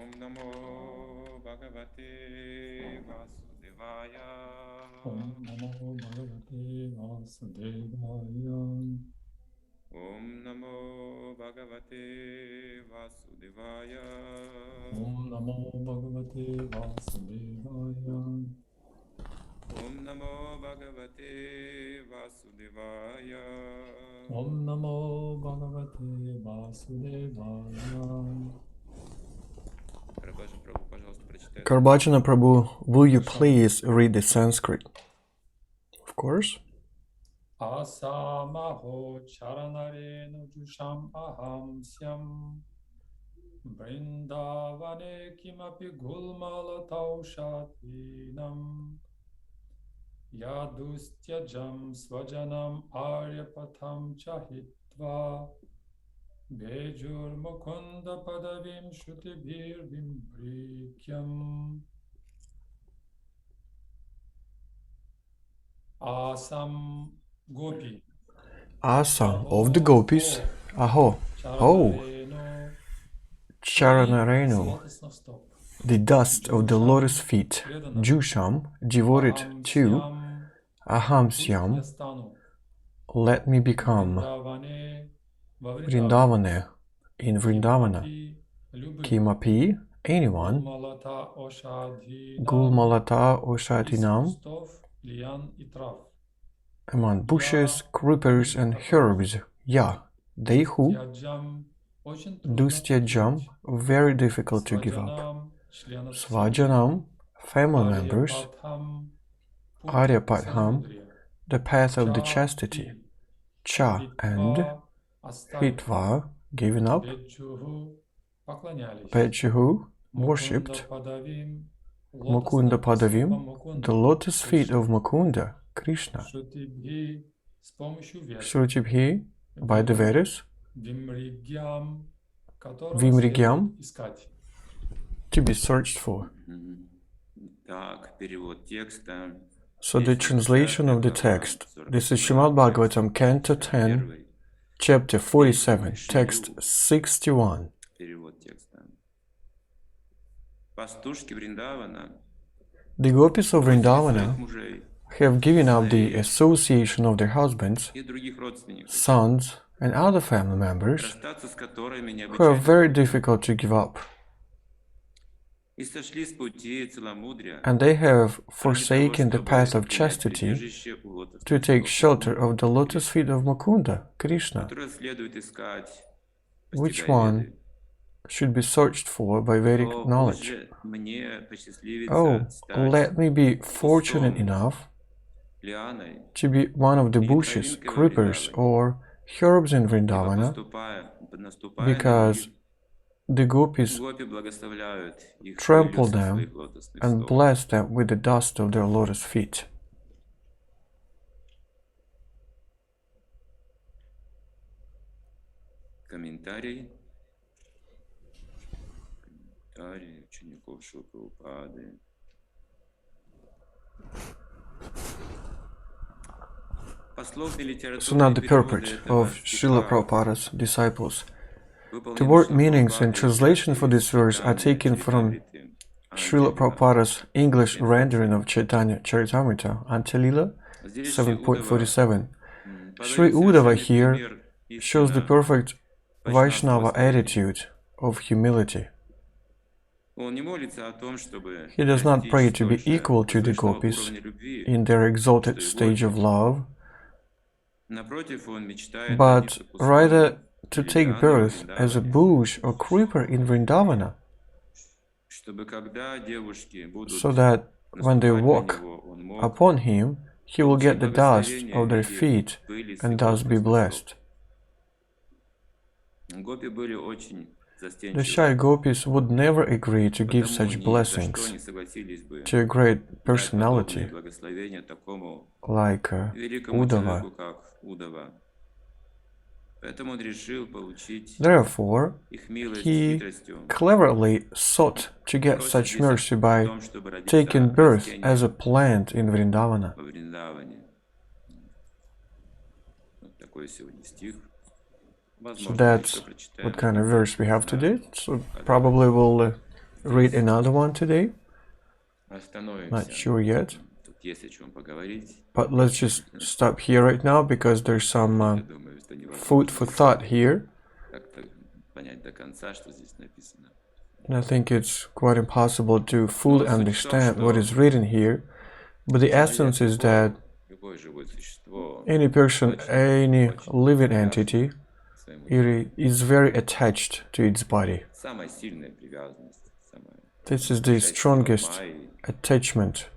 Om Namo Bhagavate Vasudevaya. Om Namo Bhagavate Vasudevaya. Om Namo Bhagavate Vasudevaya. Om Namo Bhagavate Vasudevaya. Om Namo Bhagavate Vasudevaya. Om Namo Bhagavate Vasudevaya. Kṛṣṇa Prabhu, will you please read the Sanskrit? Of course. Asamaho charanarenu jusham aham syam Vṛndāvane kimapi gulmalatau shatinam Yadustyajam svajanam aryapatham chahitva Bejur Mukunda padavim shutibhir vimbrikyam Asam Gopi. Asam of the gopis. Aho. Oh. Charanarenu. The dust of the lotus feet. Jusham. Devoted to. Ahamsyam. Let me become. Vṛndāvane. In Vṛndāvana. Kimapi. Anyone. Gulmalata Oshatinam. Among bushes, creepers and herbs, yeah, they who Dustyajam, very difficult to give up. Svajanam, family members. Aryapatham, the path of the chastity. Cha and Hitva, given up. Pechuhu, worshipped. Mukunda padavim, the lotus feet of Mukunda, Kṛṣṇa. Shrutibhi, by the Vedas. Vimrigyam, to be searched for. So the translation of the text. This is Srimad Bhagavatam, Canto 10, Chapter 47, Text 61. The gopis of Vṛndāvana have given up the association of their husbands, sons, and other family members who are very difficult to give up. And they have forsaken the path of chastity to take shelter of the lotus feet of Mukunda, Kṛṣṇa. Which one should be searched for by Vedic knowledge? Oh, let me be fortunate enough to be one of the bushes, creepers, or herbs in Vṛndāvana, because the gopis trample them and bless them with the dust of their lotus feet. Комментарий учеников Шрилы Прабхупады. So now the purport of Srila Prabhupada's disciples. The word meanings and translation for this verse are taken from Srila Prabhupada's English rendering of Chaitanya Charitamrita, Antilila 7.47. Sri Uddhava here shows the perfect Vaishnava attitude of humility. He does not pray to be equal to the gopis in their exalted stage of love, but rather to take birth as a bush or creeper in Vṛndāvana, so that when they walk upon him, he will get the dust of their feet and thus be blessed. The shy gopis would never agree to give such blessings to a great personality like Uddhava. Therefore, he cleverly sought to get such mercy by taking birth as a plant in Vṛndāvana. So that's what kind of verse we have today. So probably we'll read another one today? Not Остановимся. sure yet. Тут есть о чем поговорить. But let's just stop here right now because there's some Я думаю, что невозможно food for thought here. как-то понять до конца, что здесь написано. And I think it's quite impossible to fully understand what is written here. But the essence is that Любое живое существо any person, any living entity, своему it is very attached to its body. самая сильная привязанность, самая This is the strongest attachment,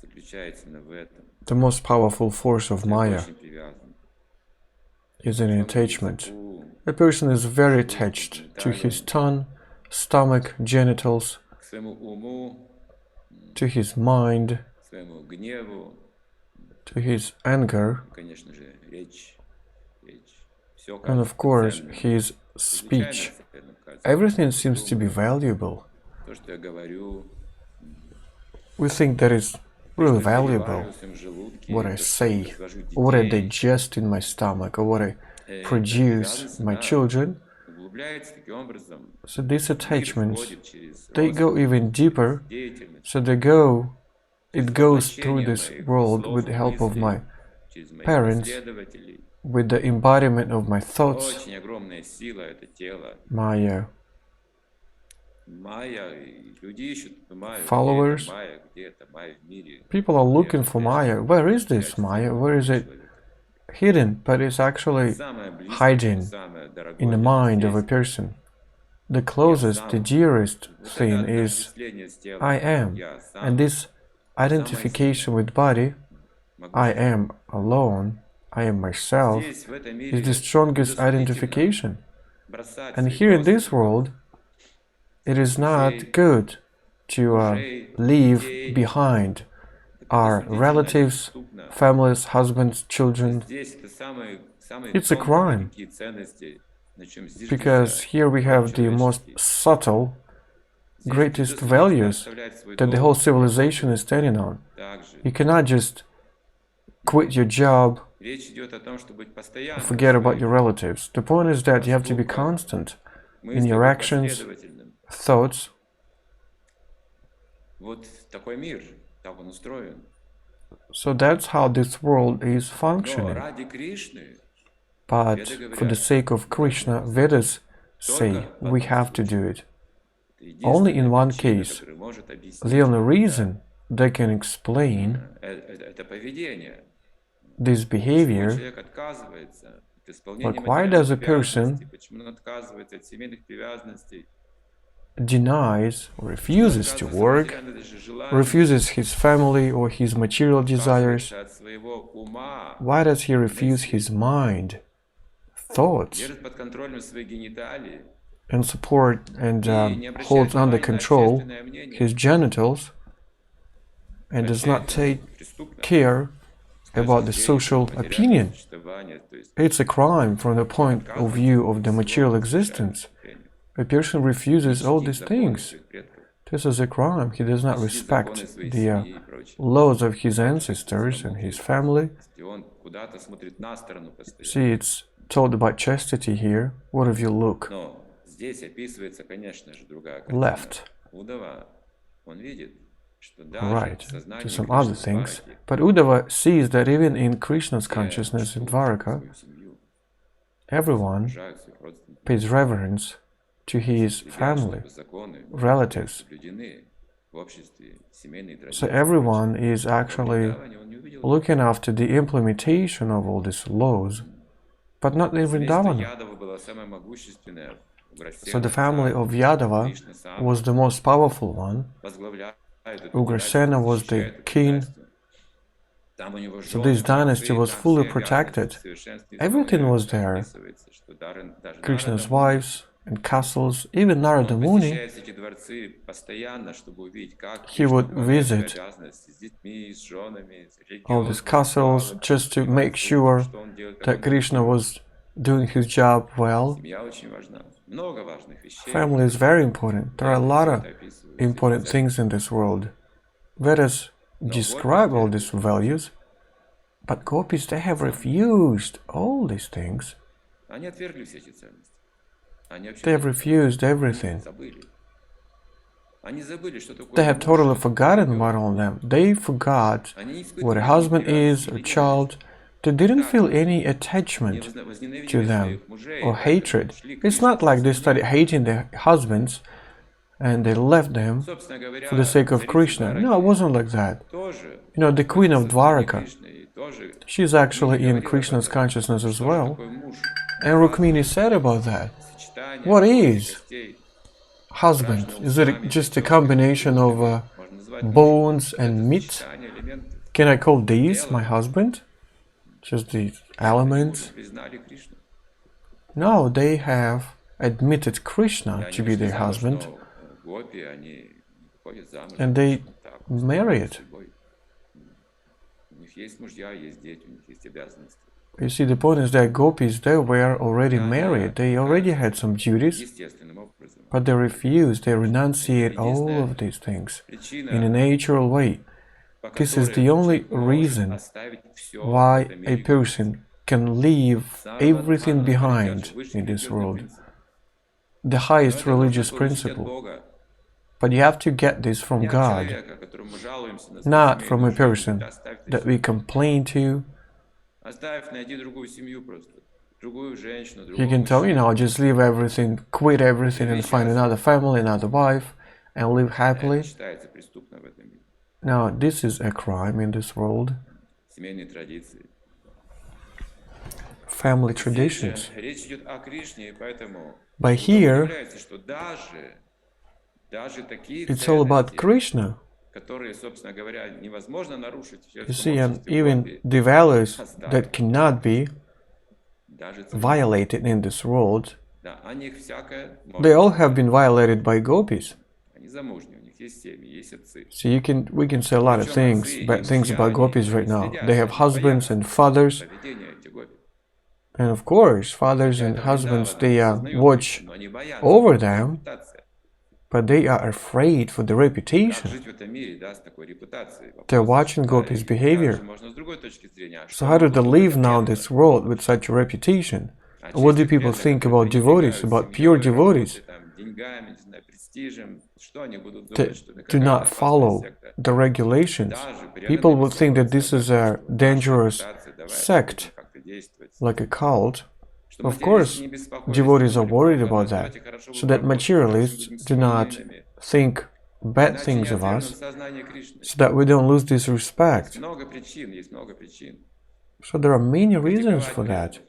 заключается именно в этом. the most powerful force of Maya Очень привязан is an attachment. к A person is very attached to his tongue, stomach, genitals, своему уму, to his mind, к своему гневу, to his anger, конечно же, речь. Все and of course his speech. Everything seems to be valuable. То, что я говорю, We think that is really valuable. перевариваю в своем желудке, What I то, что say, произвожу what I детей, digest in my stomach, or what I produce my children. углубляется таким образом, So these attachments, входит через they go even deeper. деятельность, So it goes through this world with the help of my через моих parents, последователей. with the embodiment of my thoughts, Очень огромная сила это тело. my Майя, и люди ищут Майю. followers. Где это Майя в мире? People are looking for Maya. Where is this Maya? Where is it hidden? But it's actually Самое близкое, hiding самое дорогое in the для mind of a нас person. The closest, the dearest есть. thing Это is отождествление с телом. I am. Я сам And this identification with body, могу I am alone, I am myself, здесь, в этом is мире, the strongest безосудительно identification. бросать And свои here in this просто world, it is not good to leave behind our relatives, доступно. families, husbands, children, Здесь это самые It's a тонкие crime. такие ценности, на чем здесь because here we have the most subtle, greatest values that the whole civilization is standing on. You cannot just quit your job and forget about your relatives. The point is that you have to be constant in your actions, thoughts. So that's how this world is functioning. But for the sake of Kṛṣṇa, Vedas say we have to do it. Only in one case, the only reason they can explain this behavior, like why does a person denies or refuses to work, refuses his family or his material desires? Why does he refuse his mind, thoughts, and support and holds under control his genitals and does not take care about the social opinion? It's a crime from the point of view of the material existence. A person refuses all these things. This is a crime. He does not respect the laws of his ancestors and his family. See, it's told about chastity here. What if you look left, right, to some other things? But Uddhava sees that even in Krishna's consciousness in Dvaraka, everyone pays reverence to his family, relatives. So everyone is actually looking after the implementation of all these laws, but not in Vṛndāvana. So the family of Yadava was the most powerful one. Ugrasena was the king. So this dynasty was fully protected. Everything was there. Krishna's wives and castles, even Narada Muni, he would visit all these castles just to make sure that Krishna was doing his job well. Family is very important. There are a lot of important things in this world. Vedas describe all these values, but gopis, they have refused all these things. They have refused everything. They have totally forgotten about all of them. They forgot what a husband is, or child. They didn't feel any attachment to them or hatred. It's not like they started hating their husbands and they left them for the sake of Kṛṣṇa. No, it wasn't like that. You know, the queen of Dwaraka, she's actually in Kṛṣṇa's consciousness as well. And Rukmini said about that, what is husband? Is it just a combination of bones and meat? Can I call these my husband? Just the elements? No, they have admitted Kṛṣṇa to be their husband, and they married. You see, the point is that gopis, they were already married, they already had some duties, but they refused, they renunciate all of these things in a natural way. This is the only reason why a person can leave everything behind in this world. The highest religious principle. But you have to get this from God, not from a person that we complain to. You can tell, you know, just leave everything, quit everything and find another family, another wife, and live happily. Now, this is a crime in this world. Family traditions. But here, it's all about Kṛṣṇa. You see, and even the values that cannot be violated in this world, they all have been violated by gopis. So we can say a lot of bad things about gopis right now. They have husbands and fathers, and of course, fathers and husbands, they watch over them, but they are afraid for the reputation. They're watching gopis' behavior. So how do they live now in this world with such a reputation? What do people think about devotees, about pure devotees? They do not follow the regulations. People would think that this is a dangerous sect, like a cult. Of course, devotees are worried about that, so that materialists do not think bad things of us, so that we don't lose this respect. So there are many reasons for that,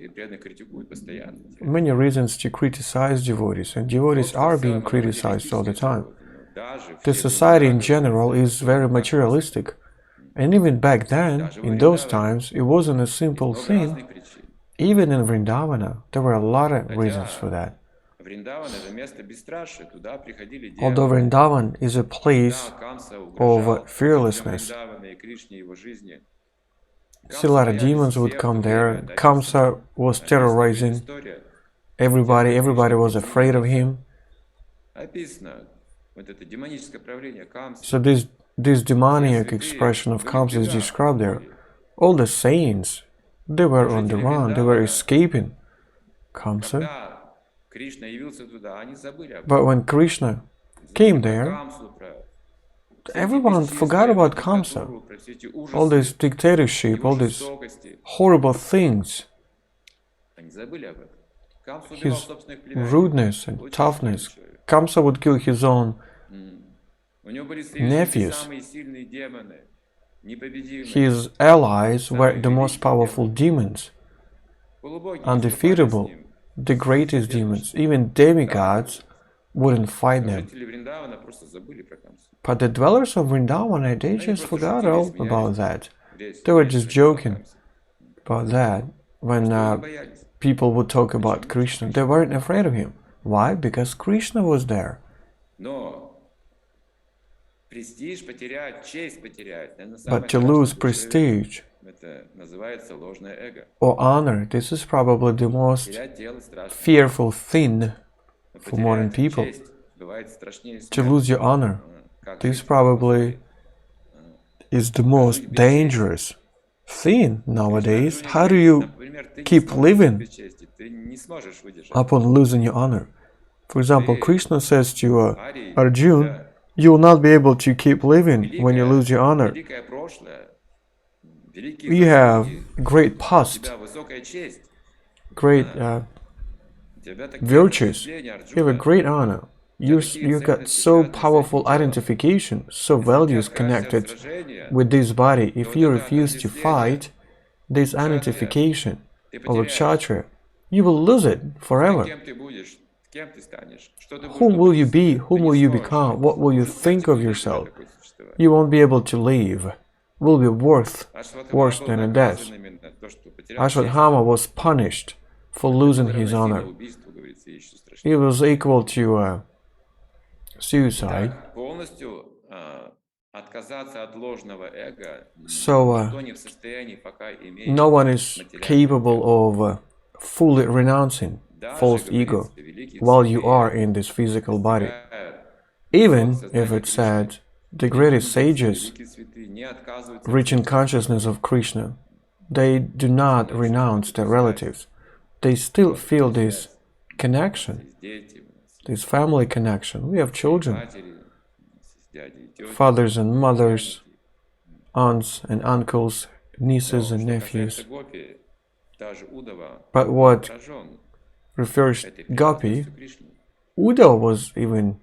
many reasons to criticize devotees, and devotees are being criticized all the time. The society in general is very materialistic, and even back then, in those times, it wasn't a simple thing. Even in Vṛndāvana, there were a lot of reasons for that. Although Vṛndāvana is a place of fearlessness, still a lot of demons would come there. Kamsa was terrorizing everybody, everybody was afraid of him. So this demoniac expression of Kamsa is described there. All the saints, they were on the run, they were escaping Kamsa. But when Kṛṣṇa came there, everyone forgot about Kamsa. All this dictatorship, all these horrible things, his rudeness and toughness. Kamsa would kill his own nephews. His allies were the most powerful demons, undefeatable, the greatest demons. Even demigods wouldn't fight them. But the dwellers of Vṛndāvana, they just forgot all about that. They were just joking about that. When people would talk about Kṛṣṇa, they weren't afraid of him. Why? Because Kṛṣṇa was there. But to lose prestige or honor, this is probably the most fearful thing for modern people. To lose your honor, this probably is the most dangerous thing nowadays. How do you keep living upon losing your honor? For example, Kṛṣṇa says to Arjuna, You will not be able to keep living when you lose your honor. You have great past, great virtues. You have a great honor. You got so powerful identification, so values connected with this body. If you refuse to fight this identification of a kshatriya, you will lose it forever. Whom will you be? Whom will you become? What will you think of yourself? You won't be able to live. Will be worse than a death. Ashwadhama was punished for losing his honor. It was equal to suicide. So no one is capable of fully renouncing false ego while you are in this physical body. Even if it's said, the greatest sages reaching consciousness of Kṛṣṇa, they do not renounce their relatives. They still feel this connection, this family connection. We have children, fathers and mothers, aunts and uncles, nieces and nephews. But what refers Gopi, Uddhava was even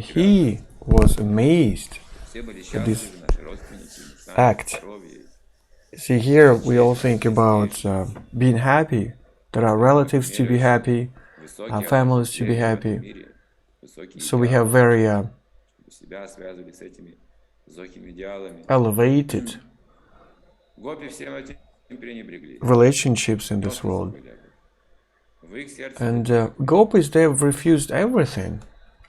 he was amazed at this act. See, here we all think about being happy, that our relatives to be happy, our families to be happy. So we have very elevated relationships in this world. And gopis, they have refused everything.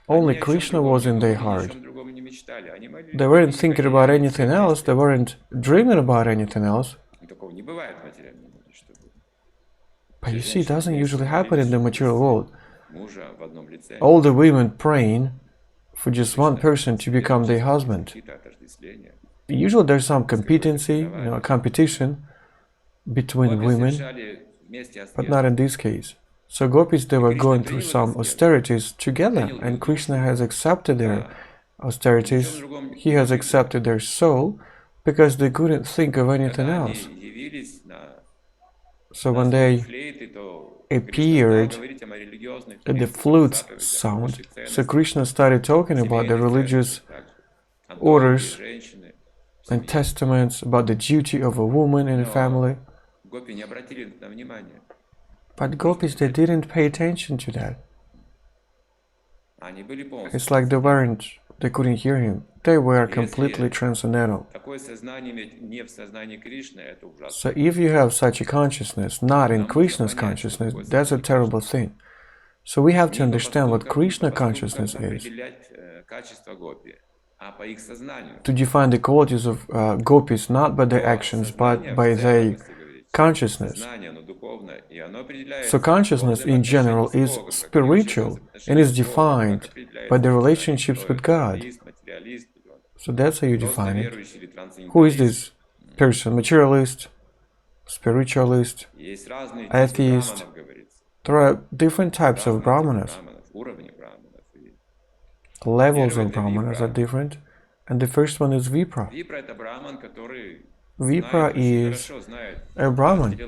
Only Kṛṣṇa was in their heart. They weren't thinking about anything else, they weren't dreaming about anything else. But you see, it doesn't usually happen in the material world. All the women praying for just one person to become their husband. Usually there's some competency, competition between women, but not in this case. So gopis, they were going through some austerities together, and Kṛṣṇa has accepted their austerities. He has accepted their soul because they couldn't think of anything else. So when they appeared at the flute's sound, so Kṛṣṇa started talking about the religious orders and testaments, about the duty of a woman in a family. But gopis, they didn't pay attention to that. It's like they couldn't hear him. They were completely transcendental. So if you have such a consciousness, not in Kṛṣṇa's consciousness, that's a terrible thing. So we have to understand what Kṛṣṇa consciousness is. To define the qualities of gopis not by their actions, but by their consciousness. So consciousness in general is spiritual and is defined by the relationships with God. So that's how you define it. Who is this person? Materialist, spiritualist, atheist? There are different types of brahmanas. Levels of brahmanas are different, and the first one is Vipra. Vipra is a brahman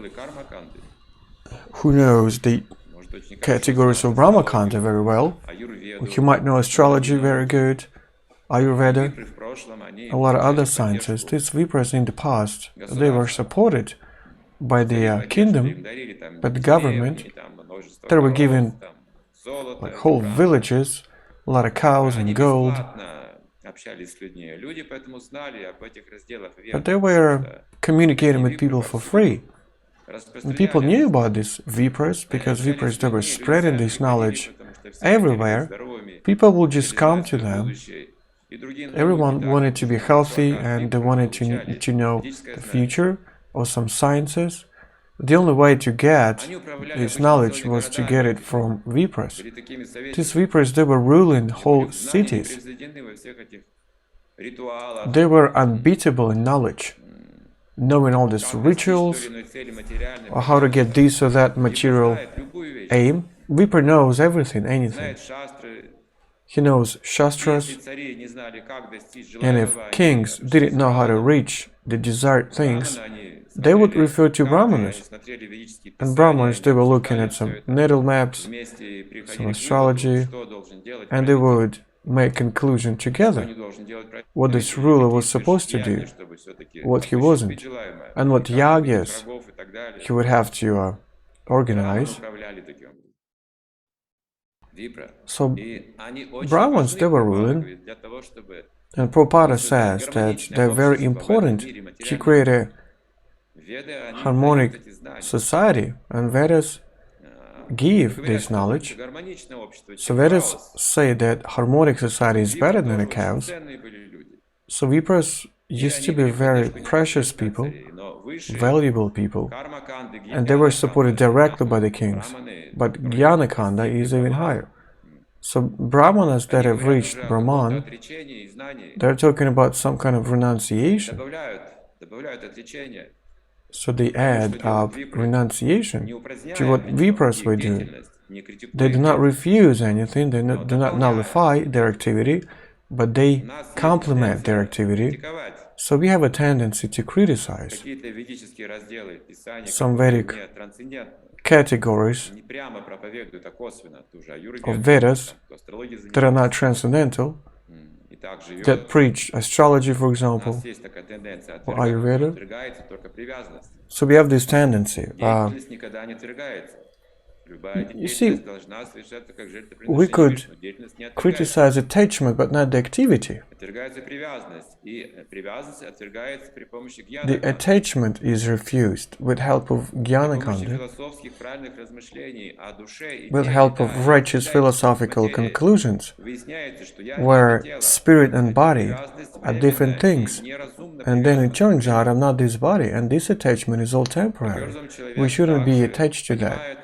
who knows the categories of Brahmakanda very well. He might know astrology very good, Ayurveda, a lot of other sciences. These Vipras in the past, they were supported by the kingdom, by the government. They were given like whole villages, a lot of cows and gold. But they were communicating with people for free. And people knew about these Vipras, because Vipras, they were spreading this knowledge everywhere. People would just come to them. Everyone wanted to be healthy, and they wanted to know the future or some sciences. The only way to get this knowledge was to get it from Vipras. These Vipras, they were ruling whole cities. They were unbeatable in knowledge, knowing all these rituals, or how to get this or that material aim. Vipra knows everything, anything. He knows Shastras, and if kings didn't know how to reach the desired things, they would refer to Brahmanas. And Brahmanas, they were looking at some natal maps, some astrology, and they would make conclusion together what this ruler was supposed to do, what he wasn't, and what yagyas he would have to organize. So Brahmins, they were ruling, and Prabhupada says that they're very important to create a harmonic society, and Vedas give this knowledge. So Vedas say that harmonic society is better than a chaos. So Vipras used to be very precious people, valuable people, and they were supported directly by the kings. But Jnana Kanda is even higher. So Brahmanas that have reached Brahman, they're talking about some kind of renunciation. So they add up renunciation to what Vipras were doing. They do not refuse anything, they do not nullify their activity, but they complement their activity. So we have a tendency to criticize some Vedic categories of Vedas that are not transcendental, that preach astrology, for example, or Ayurveda. So we have this tendency. You see, we could criticize attachment, but not the activity. The attachment is refused with help of Jnana Kanda, with help of righteous philosophical conclusions, where spirit and body are different things. And then it turns out I'm not this body, and this attachment is all temporary. We shouldn't be attached to that.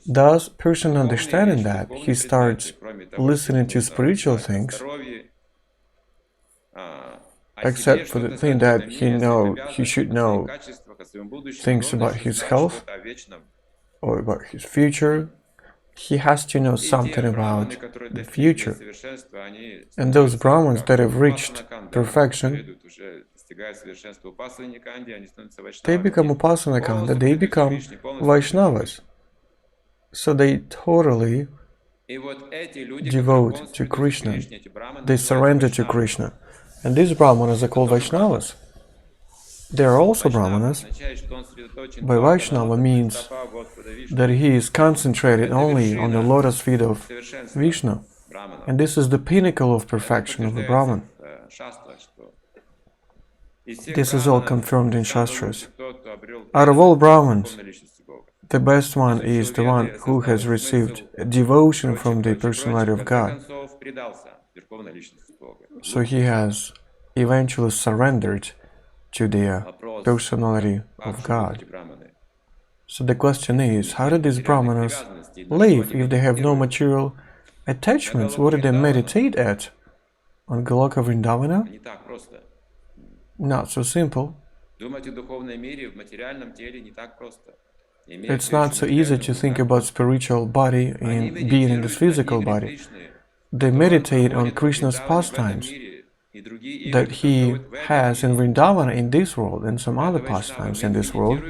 Thus, person understanding that, he starts listening to spiritual things, except for the thing that he should know things about his health or about his future. He has to know something about the future. And those Brahmins that have reached perfection, they become Upasana Kanda, they become Vaishnavas. So they totally devote to Kṛṣṇa. They surrender to Kṛṣṇa. And these Brahmanas are called Vaishnavas. They are also Brahmanas, but Vaishnava means that he is concentrated only on the lotus feet of Vishnu. And this is the pinnacle of perfection of the Brahman. This is all confirmed in Shastras. Out of all Brahmins, the best one is the one who has received devotion from the personality of God. So he has eventually surrendered to the personality of God. So the question is, how do these Brahmanas live if they have no material attachments? What do they meditate at? On Goloka Vṛndāvana? Not so simple. It's not so easy to think about spiritual body and being in this physical body. They meditate on Krishna's pastimes that he has in Vṛndāvana in this world and some other pastimes in this world.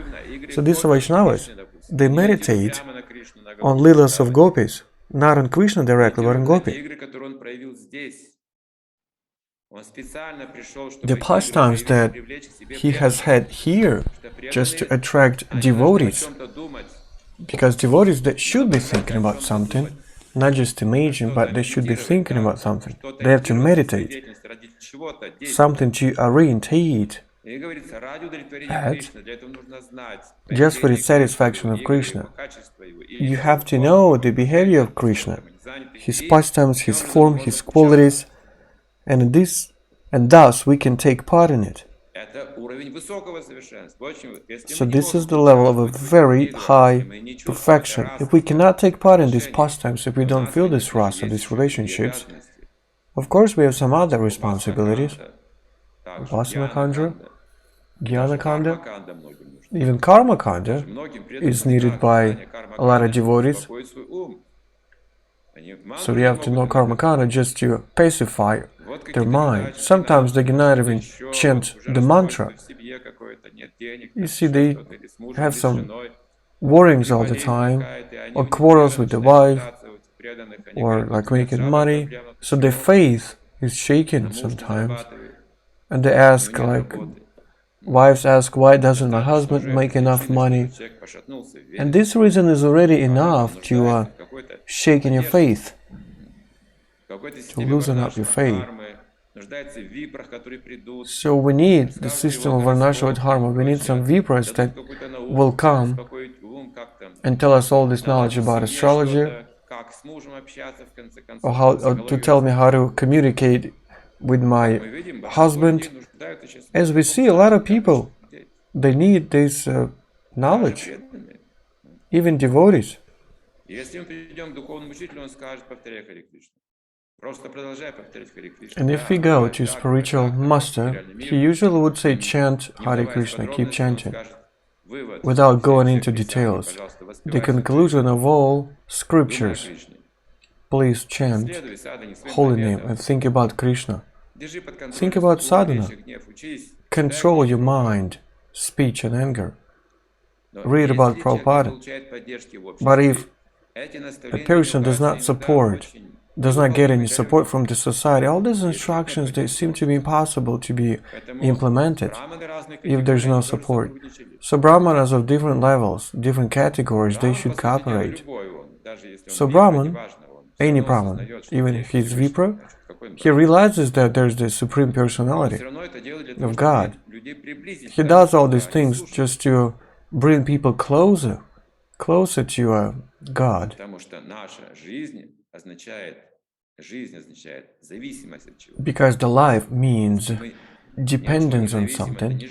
So these are Vaishnavas. They meditate on Leelas of gopīs, not on Krishna directly, but on gopi. The pastimes that he has had here just to attract devotees, because devotees that should be thinking about something, not just imagine, but they should be thinking about something. They have to meditate, something to orientate at, just for the satisfaction of Krishna. You have to know the behavior of Krishna, his pastimes, his form, his qualities, and thus we can take part in it. So this is the level of a very high perfection. If we cannot take part in these pastimes, if we don't feel this rasa, these relationships, of course we have some other responsibilities. Upasana Kandra, Jnana Kanda, Even Karma Kanda is needed by a lot of devotees. So you have to know Karma Kanda just to pacify their mind. Sometimes they cannot even chant the mantra. You see, they have some worries all the time, or quarrels with the wife, or like making money. So their faith is shaken sometimes. And they ask, like, wives ask, why doesn't my husband make enough money? And this reason is already enough to shake in your faith, to loosen up your faith. So we need the system of Varnashram Dharma. We need some Vipras that will come and tell us all this knowledge about astrology, or to tell me how to communicate with my husband. As we see, a lot of people, they need this knowledge, even devotees. And if we go to spiritual master, he usually would say, chant Hare Krishna, keep chanting, without going into details. The conclusion of all scriptures, please chant holy name and think about Krishna. Think about sadhana. Control your mind, speech and anger. Read about Prabhupada. But if a person does not get any support from the society, all these instructions, they seem to be impossible to be implemented if there's no support. So Brahmanas of different levels, different categories, they should cooperate. So Brahman, any Brahman, even if he's Vipra, he realizes that there's the Supreme Personality of God. He does all these things just to bring people closer to God. Because the life means dependence on something.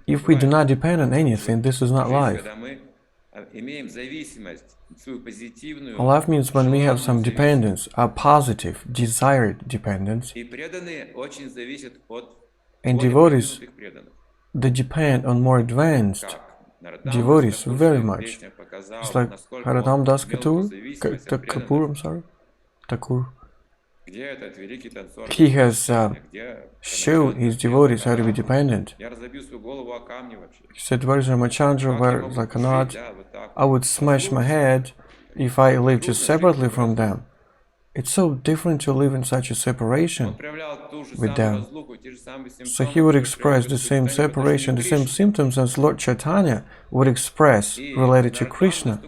If we do not depend on anything, this is not life. Life means when we have some dependence, a positive, desired dependence. And devotees, they depend on more advanced devotees very much. It's like Haratam Das Thakur. He has shown his devotees how to be dependent. He said, where is Ramachandra, where is Lakanath? I would smash my head if I lived just separately from them. It's so different to live in such a separation with them. So he would express the same separation, the same symptoms as Lord Chaitanya would express related to Krishna.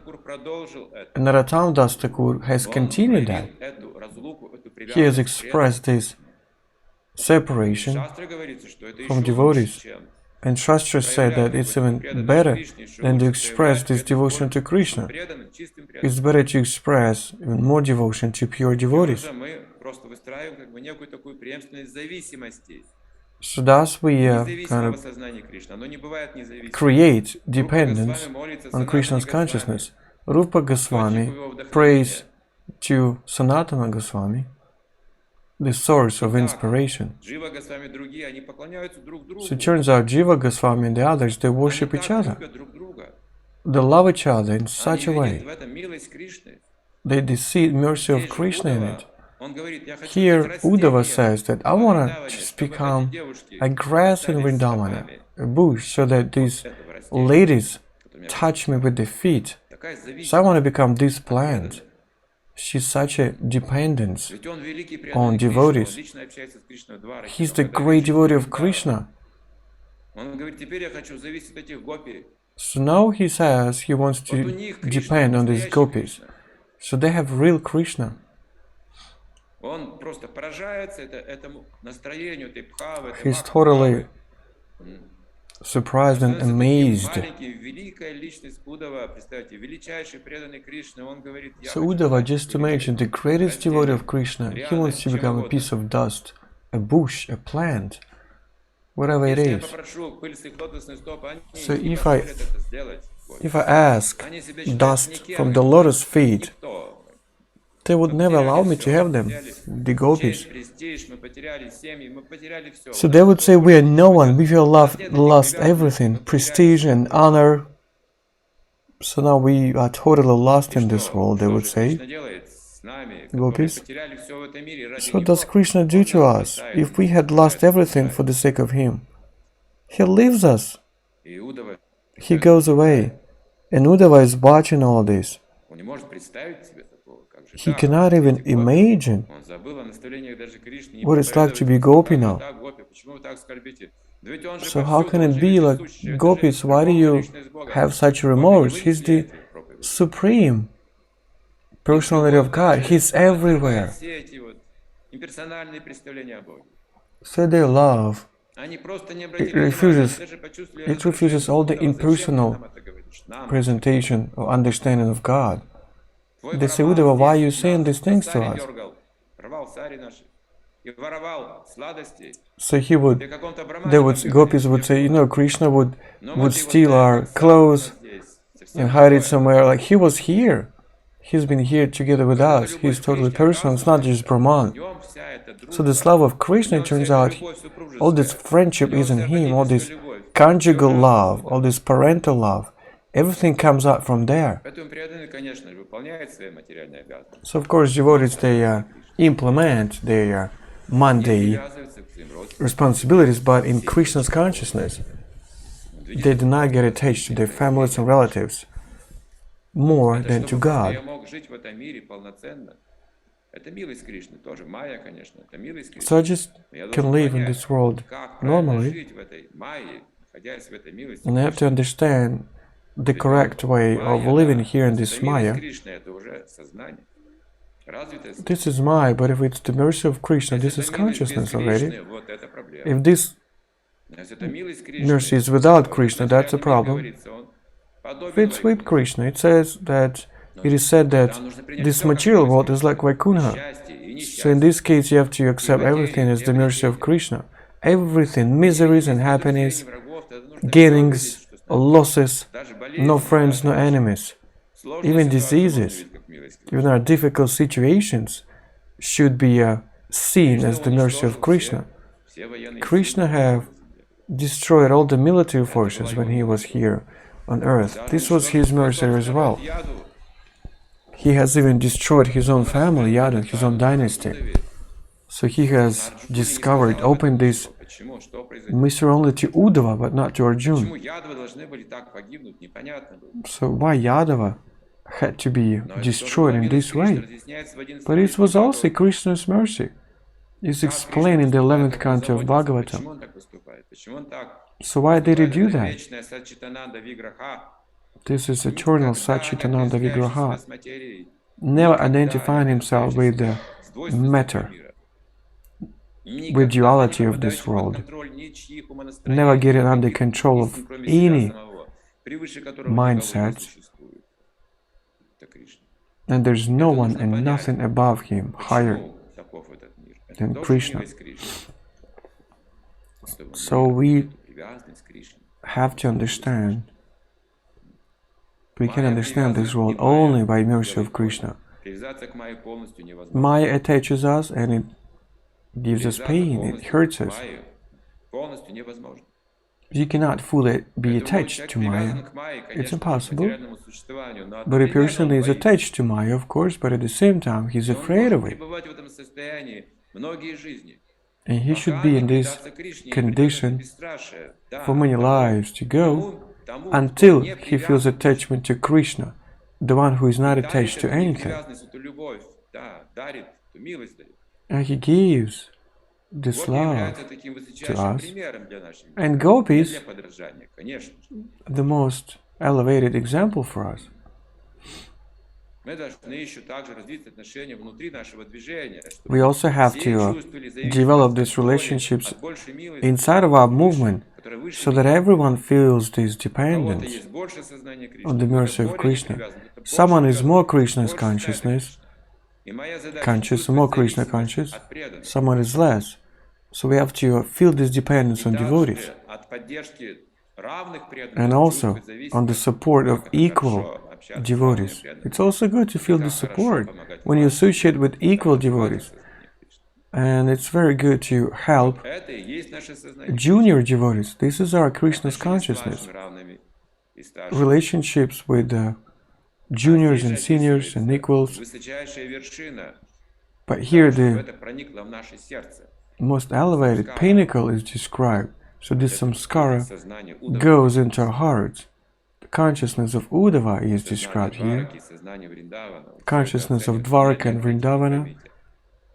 And Narottam Das Thakur has continued that. He has expressed this separation from devotees. And Shastra said that it's even better than to express this devotion to Krishna. It's better to express even more devotion to pure devotees. So thus we kind of create dependence on Krishna's consciousness. Rupa Goswami prays to Sanatana Goswami, the source of inspiration. So it turns out Jiva Goswami and the others, they worship each other. They love each other in such a way. They see mercy of Krishna in it. Here, Uddhava says that I want to just become a grass in Vṛndāvana, a bush, so that these ladies touch me with their feet. So I want to become this plant. She's such a dependence on devotees. He's the great devotee of Krishna. So now he says he wants to depend on these gopīs. So they have real Krishna. He's totally surprised and amazed. So Uddhava, just to mention, the greatest devotee of Krishna, he wants to become a piece of dust, a bush, a plant, whatever it is. So if I ask dust from the lotus feet they would never allow me to have them, the gopis. So they would say, we are no one, we have lost everything, prestige and honor. So now we are totally lost in this world, they would say, gopis. So what does Krishna do to us if we had lost everything for the sake of him? He leaves us. He goes away. And Uddhava is watching all this. He cannot even imagine what it's like to be gopi now. So how can it be like, gopis, why do you have such remorse? He's the supreme personality of God. He's everywhere. So their love, it refuses all the impersonal presentation or understanding of God. They say, Uddhava, why are you saying these things to us? So gopis would say, Krishna would steal our clothes and hide it somewhere. Like, he was here. He's been here together with us. He's totally personal. It's not just Brahman. So this love of Krishna, it turns out, all this friendship is in him, all this conjugal love, all this parental love, everything comes out from there. So of course devotees, they implement their mundane responsibilities, but in Krishna's consciousness, they do not get attached to their families and relatives more than to God. So I just can live in this world normally, and I have to understand the correct way of living here in this Maya. This is Maya, but if it's the mercy of Krishna, this is consciousness already. If this mercy is without Krishna, that's a problem. If it's with Krishna, it is said that this material world is like Vaikuntha. So in this case, you have to accept everything as the mercy of Krishna. Everything, miseries and happiness, gainings, losses, no friends, no enemies. Even diseases, even our difficult situations should be seen as the mercy of Krishna. Krishna have destroyed all the military forces when he was here on earth. This was his mercy as well. He has even destroyed his own family, Yadu, his own dynasty. So he has discovered, opened this mystery only to Uddhava, but not to Arjuna. So why Yadava had to be destroyed in this way? But it was also Krishna's mercy. It's explained in the 11th canto of Bhagavatam. So why did he do that? This is eternal Satchitananda Vigraha, never identifying himself with the matter, with duality of this world, never getting under control of any mindsets, and there's no one and nothing above him, higher than Krishna. So we have to understand, we can understand this world only by mercy of Krishna. Maya attaches us and it gives us pain, it hurts us. You cannot fully be attached to Maya. It's impossible. But a person is attached to Maya, of course, but at the same time he's afraid of it. And he should be in this condition for many lives to go until he feels attachment to Krishna, the one who is not attached to anything. And he gives this love to us. And gopis, the most elevated example for us. We also have to develop these relationships inside of our movement so that everyone feels this dependence on the mercy of Krishna. Someone is more Krishna's conscious, more Krishna conscious, someone is less. So we have to feel this dependence on devotees. And also on the support of equal devotees. It's also good to feel the support when you associate with equal devotees. And it's very good to help junior devotees. This is our Krishna's consciousness. Relationships with juniors and seniors and equals. But here the most elevated pinnacle is described. So this samskara goes into our hearts. The consciousness of Uddhava is described here. Consciousness of Dvaraka and Vṛndāvana.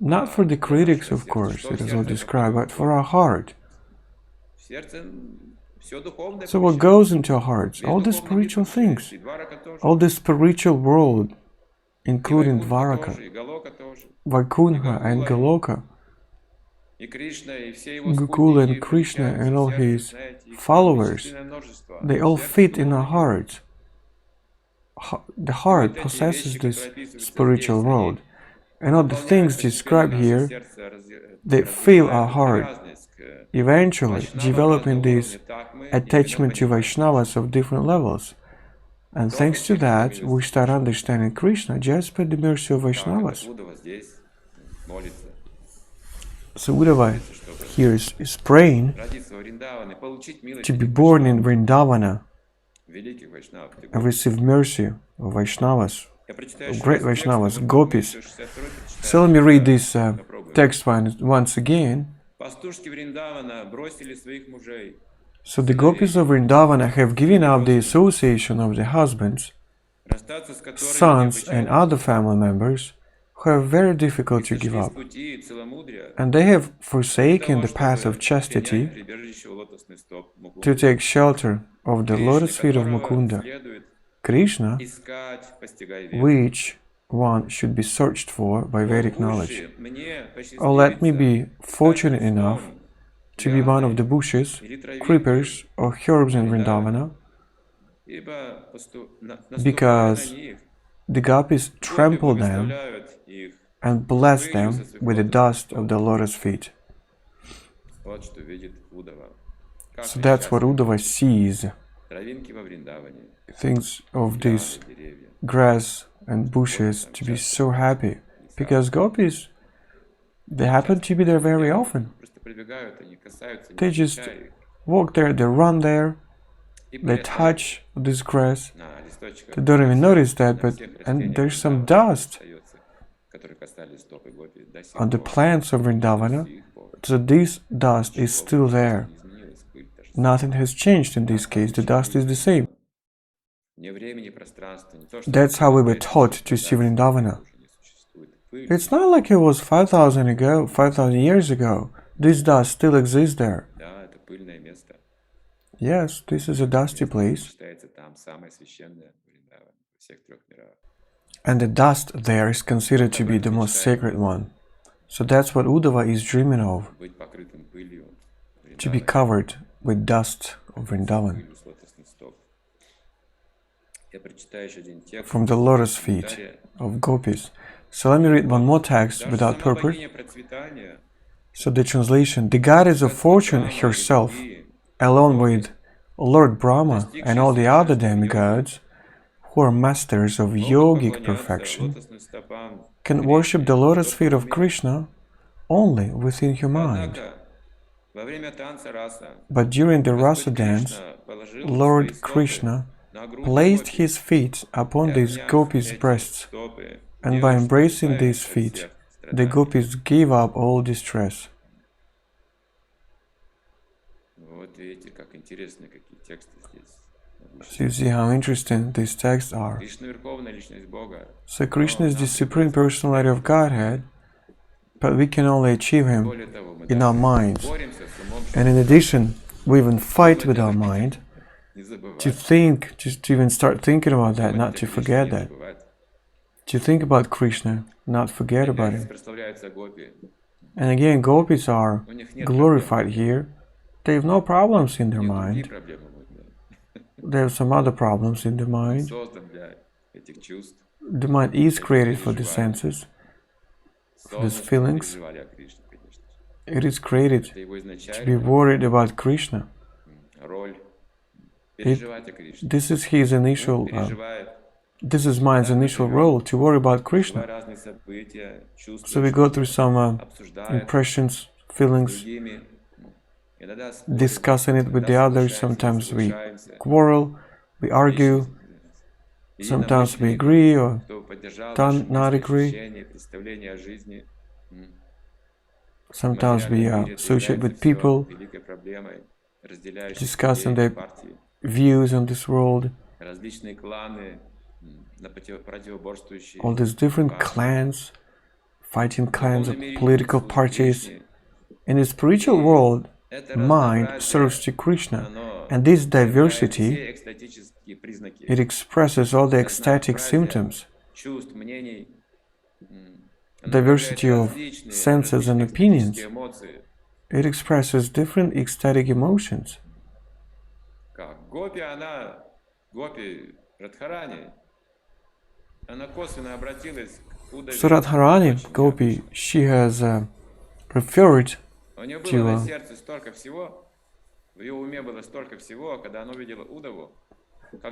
Not for the critics, of course, it is all described, but for our heart. So what goes into our hearts? All the spiritual things, all the spiritual world, including Dvaraka, Vaikuntha and Goloka, Gokula and Krishna and all his followers, they all fit in our hearts. The heart possesses this spiritual world. And all the things described here, they fill our heart, eventually developing this attachment to Vaishnavas of different levels. And thanks to that, we start understanding Krishna just by the mercy of Vaishnavas. So Uddhava here is praying to be born in Vṛndāvana and receive mercy of Vaishnavas, of great Vaishnavas, gopīs. So let me read this text once again. So the gopīs of Vṛndāvana have given up the association of the husbands, sons and other family members who are very difficult to give up. And they have forsaken the path of chastity to take shelter of the lotus feet of Mukunda, Kṛṣṇa, which one should be searched for by Vedic knowledge. Or let me be fortunate enough to be one of the bushes, creepers, or herbs in Vṛndāvana, because the gopīs trample them and bless them with the dust of the lotus feet. So that's what Uddhava sees. Thinks of this grass and bushes to be so happy, because gopīs, they happen to be there very often. They just walk there, they run there, they touch this grass, they don't even notice that, and there's some dust on the plants of Vṛndāvana, so this dust is still there. Nothing has changed in this case, the dust is the same. That's how we were taught to see Vṛndāvana. It's not like it was 5,000 years ago. This dust still exists there. Yes, this is a dusty place. And the dust there is considered to be the most sacred one. So that's what Uddhava is dreaming of, to be covered with dust of Vṛndāvana, from the lotus feet of gopīs. So let me read one more text without purport. So the translation: the goddess of fortune herself, along with Lord Brahma and all the other demigods, who are masters of yogic perfection, can worship the lotus feet of Kṛṣṇa only within her mind. But during the rasa dance, Lord Kṛṣṇa placed his feet upon these gopīs' breasts, and by embracing these feet, the gopīs gave up all distress. So you see how interesting these texts are. So Krishna is the Supreme Personality of Godhead, but we can only achieve Him in our minds. And in addition, we even fight with our mind to think, just to even start thinking about that, not to forget that. To think about Krishna, not forget about Him. And again, gopīs are glorified here. They have no problems in their mind. They have some other problems in the mind. The mind is created for the senses, for these feelings. It is created to be worried about Krishna. This is his initial This is mind's initial role, to worry about Kṛṣṇa. So we go through some impressions, feelings, discussing it with the others. Sometimes we quarrel, we argue, sometimes we agree or not agree. Sometimes we associate with people, discussing their views on this world. All these different clans, fighting clans of political parties. In the spiritual world, mind serves to Kṛṣṇa, and this diversity, it expresses all the ecstatic symptoms. Diversity of senses and opinions, it expresses different ecstatic emotions. So Radharani, Gopi, she has referred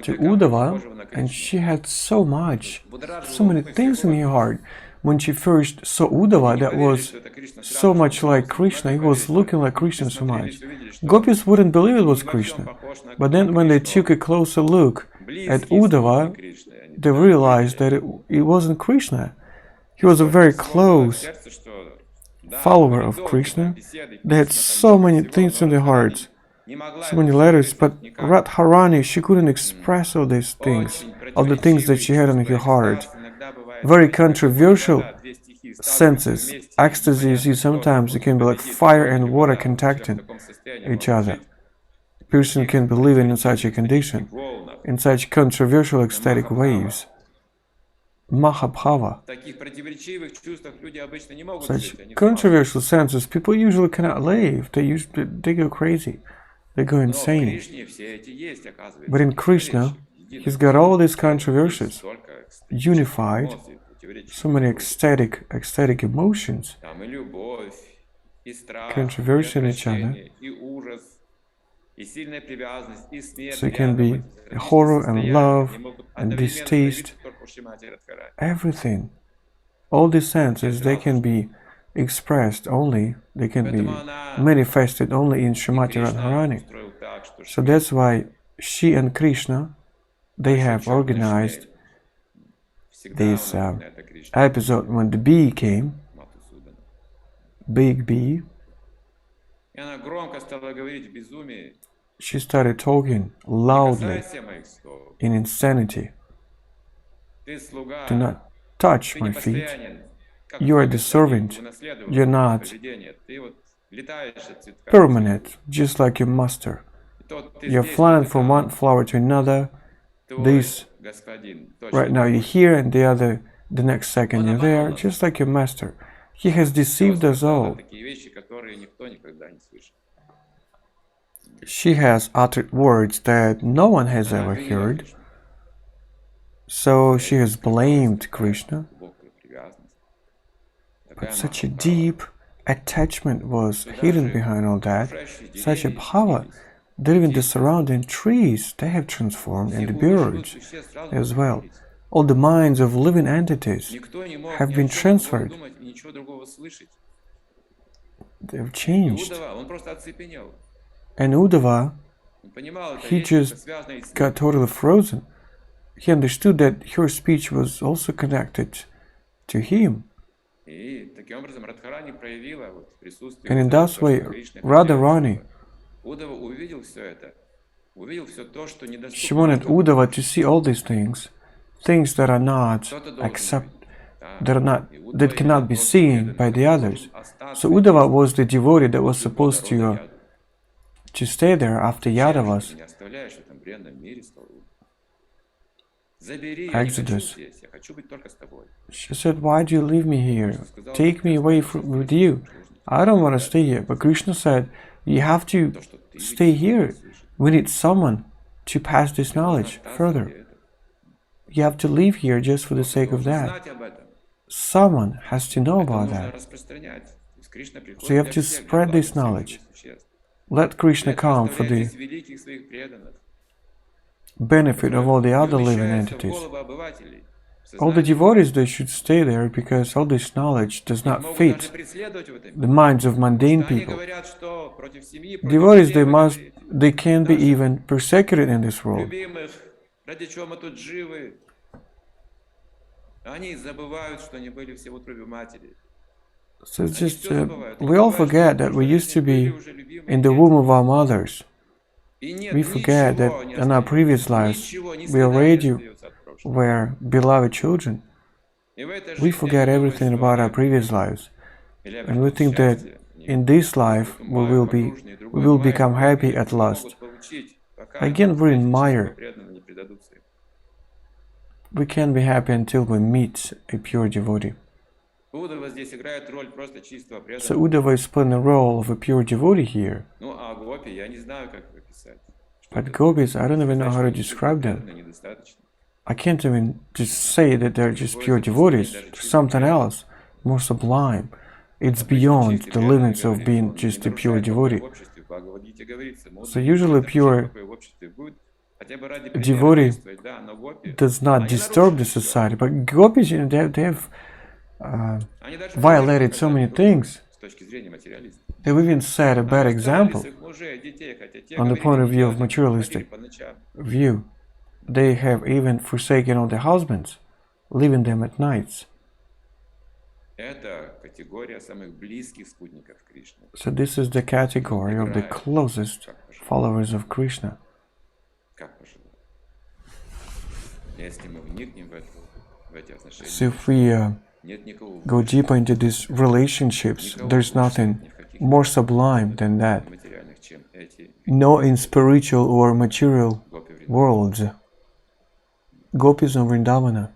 to Uddhava, and she had so many things in her heart. When she first saw Uddhava, that was so much like Kṛṣṇa, he was looking like Kṛṣṇa so much. Gopis wouldn't believe it was Kṛṣṇa. But then when they took a closer look at Uddhava, they realized that it wasn't Kṛṣṇa. He was a very close follower of Kṛṣṇa. They had so many things in their hearts, so many letters, but Radharani, she couldn't express all these things, all the things that she had in her heart. Very controversial senses. Ecstasy, you see, sometimes it can be like fire and water contacting each other. A person can be living in such a condition, in such controversial ecstatic waves. Mahabhava. Such controversial senses, people usually cannot live. They go crazy. They go insane. But in Kṛṣṇa, he's got all these controversies unified, so many ecstatic emotions, controversy in each other. So it can be horror and love and distaste, everything. All these senses, they can be expressed only, they can be manifested only in Srimati Radharani. So that's why she and Kṛṣṇa, they have organized this episode when the bee came, big bee. She started talking loudly in insanity. Do not touch my feet. You are the servant. You're not permanent, just like your master. You're flying from one flower to another. This, right now you're here, and the next second you're there, just like your master. He has deceived us all. She has uttered words that no one has ever heard. So she has blamed Kṛṣṇa. But such a deep attachment was hidden behind all that, such a power that even the surrounding trees, they have transformed, and the birds as well. All the minds of living entities have been transferred. They have changed. And Uddhava, he just got totally frozen. He understood that her speech was also connected to him. And in that way, Radharani, she wanted Uddhava to see all these things that are not that cannot be seen by the others. So Uddhava was the devotee that was supposed to stay there after Yadavas. Exodus. She said, "Why do you leave me here? Take me away with you. I don't want to stay here." But Kṛṣṇa said, "You have to stay here. We need someone to pass this knowledge further. You have to live here just for the sake of that. Someone has to know about that. So you have to spread this knowledge. Let Kṛṣṇa come for the benefit of all the other living entities. All the devotees, they should stay there because all this knowledge does not fit the minds of mundane people. Devotees, they can be even persecuted in this world. So it's just, we all forget that we used to be in the womb of our mothers. We forget that in our previous lives, we already were beloved children. We forget everything about our previous lives. And we think that in this life, we will become happy at last. Again, we're in Maya. We can't be happy until we meet a pure devotee. So Uddhava is playing the role of a pure devotee here. But gopis, I don't even know how to describe them. I can't even just say that they're just pure devotees. There's something else, more sublime. It's beyond the limits of being just a pure devotee. So usually pure devotee does not disturb the society, but gopis, you know, they have violated so many things. They've even set a bad example on the point of view of materialistic view. They have even forsaken all their husbands, leaving them at nights. So this is the category of the closest followers of Krishna. So if we go deeper into these relationships, there's nothing more sublime than that. No in spiritual or material worlds. Gopis and Vṛndāvana.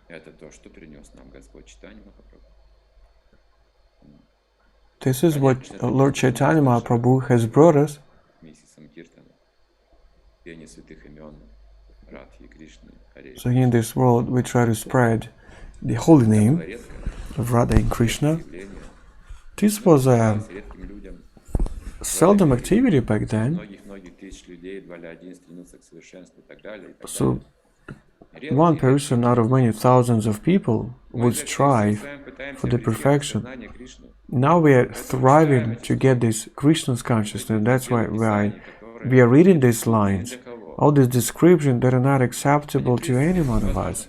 This is what Lord Chaitanya Prabhu has brought us. So in this world we try to spread the holy name of Radha and Krishna. This was a seldom activity back then. So one person out of many thousands of people would strive for the perfection. Now we are thriving to get this Krishna's consciousness. That's why we are reading these lines, all these descriptions that are not acceptable to any one of us.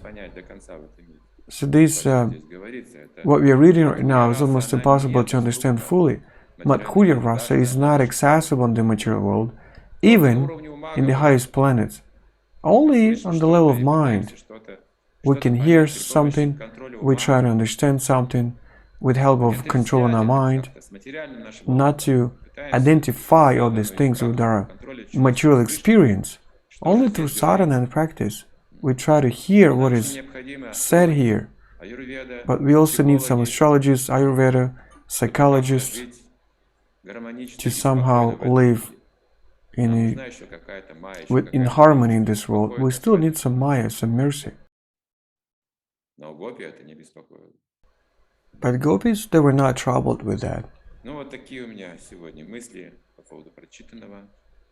So this, what we are reading right now is almost impossible to understand fully. Madhurya Rasa is not accessible in the material world, even in the highest planets. Only on the level of mind. We can hear something, we try to understand something with help of controlling our mind, not to identify all these things with our material experience. Only through sadhana and practice, we try to hear what is said here. But we also need some astrologists, Ayurveda, psychologists, to somehow live in harmony in this world. We still need some Maya, some mercy. But gopis, they were not troubled with that.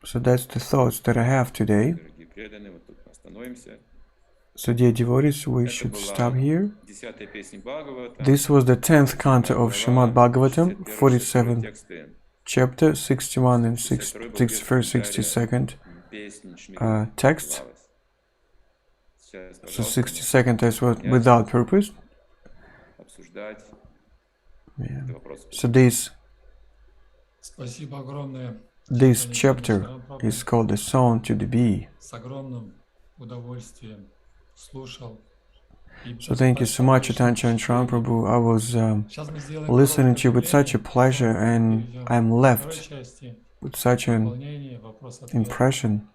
So that's the thoughts that I have today. So dear devotees, we should stop here. This was the 10th canto of Srimad Bhagavatam, 47th chapter, 61 and 61st, 62nd text. So 62nd text was without purpose. Yeah. So this chapter is called the Song to the Bee. So thank you so much, Chaitanya Chandra Charan prabhu. I was listening to you with such a pleasure, and I'm left with such an impression.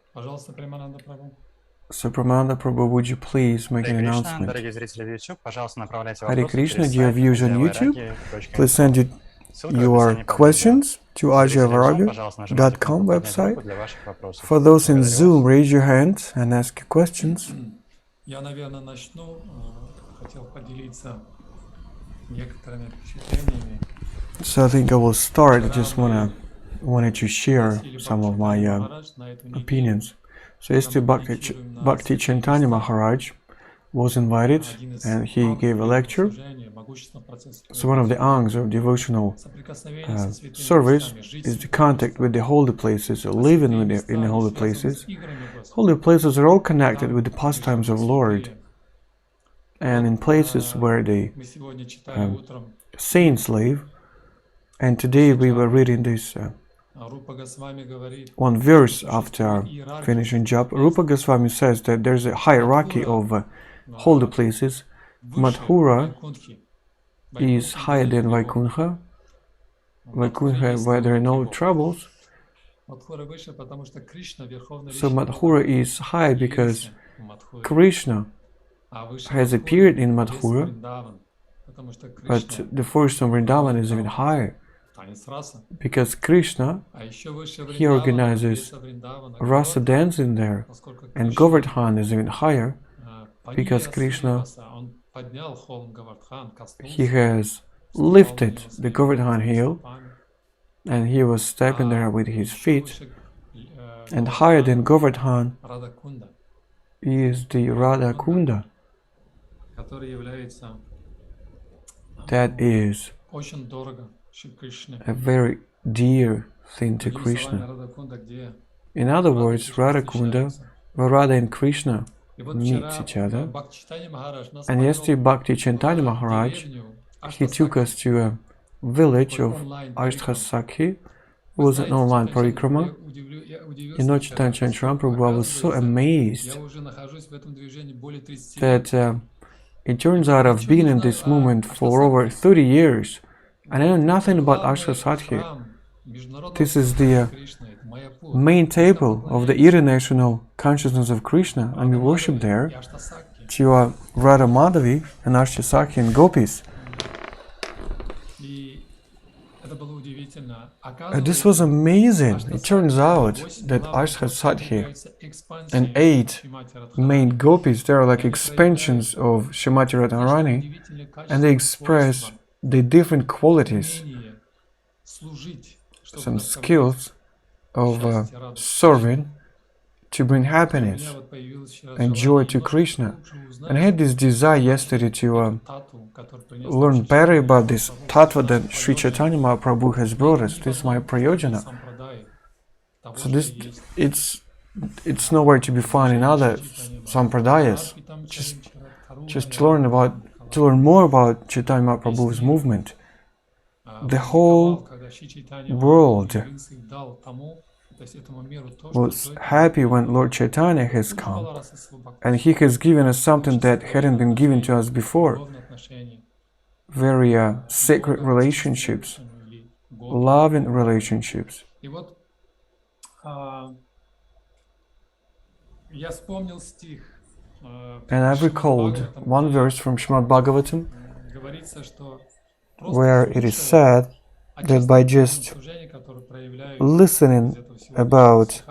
So Pramananda Prabhu, would you please make an announcement? Hare Krishna, do you have views on YouTube? Please send your questions to ajavarabia.com website. For those in Zoom, raise your hand and ask your questions. So I think I will start. I just wanted to share some of my opinions. So yesterday Bhakti Chaitanya Maharaj was invited and he gave a lecture. So one of the angs of devotional service is the contact with the holy places, or living in the holy places. Holy places are all connected with the pastimes of Lord. And in places where the saints live. And today we were reading this one verse after finishing job. Rupa Goswami says that there's a hierarchy of holy places. Madhura is higher than Vaikuntha. Vaikuntha, where there are no troubles. So Madhura is high because Kṛṣṇa has appeared in Madhura, but the forest of Vṛndāvana is even higher because Kṛṣṇa, he organizes rasa dancing there, and Govardhan is even higher because Kṛṣṇa, he has lifted the Govardhan hill and he was stepping there with his feet, and higher than Govardhan is the Radha Kunda. That is a very dear thing to Kṛṣṇa. In other words, Radha Kunda, where Radha and Kṛṣṇa meet each other. And yesterday Bhakti Chaitanya Maharaj, he took us to a village of ISKCON. It was an online parikrama. You know, Chaitanya Chandra Charan prabhu, I was so amazed that it turns out I've been in this movement for over 30 years and I know nothing about ISKCON. This is the main table of the international consciousness of Kṛṣṇa, and we worship there to Radha Madhavi and Ashtasaki and gopīs. This was amazing. It turns out that ISKCON and 8 main gopīs, they are like expansions of Śrīmati Radharani, and they express the different qualities, some skills of serving to bring happiness and joy to Kṛṣṇa. And I had this desire yesterday to learn better about this tattva that Sri Chaitanya Mahaprabhu has brought us. This is my prayojana. So this, it's nowhere to be found in other sampradayas. Just to learn more about Chaitanya Mahaprabhu's movement. The whole world was happy when Lord Chaitanya has come, and he has given us something that hadn't been given to us before. Very sacred relationships, loving relationships. And I've recalled one verse from Srimad Bhagavatam where it is said that by just listening about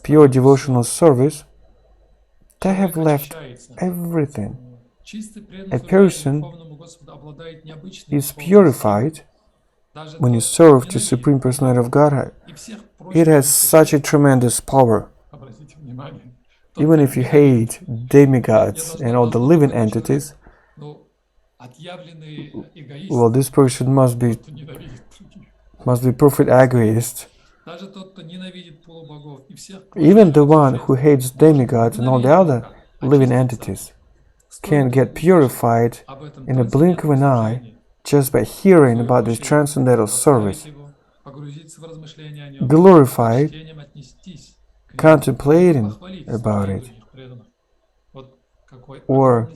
pure devotional service, they have left everything. A person is purified when you serve to Supreme Personality of Godhead. It has such a tremendous power. Even if you hate demigods and all the living entities, well, this person must be perfect egoist. Even the one who hates demigods and all the other living entities can get purified in a blink of an eye just by hearing about this transcendental service, glorified, contemplating about it, or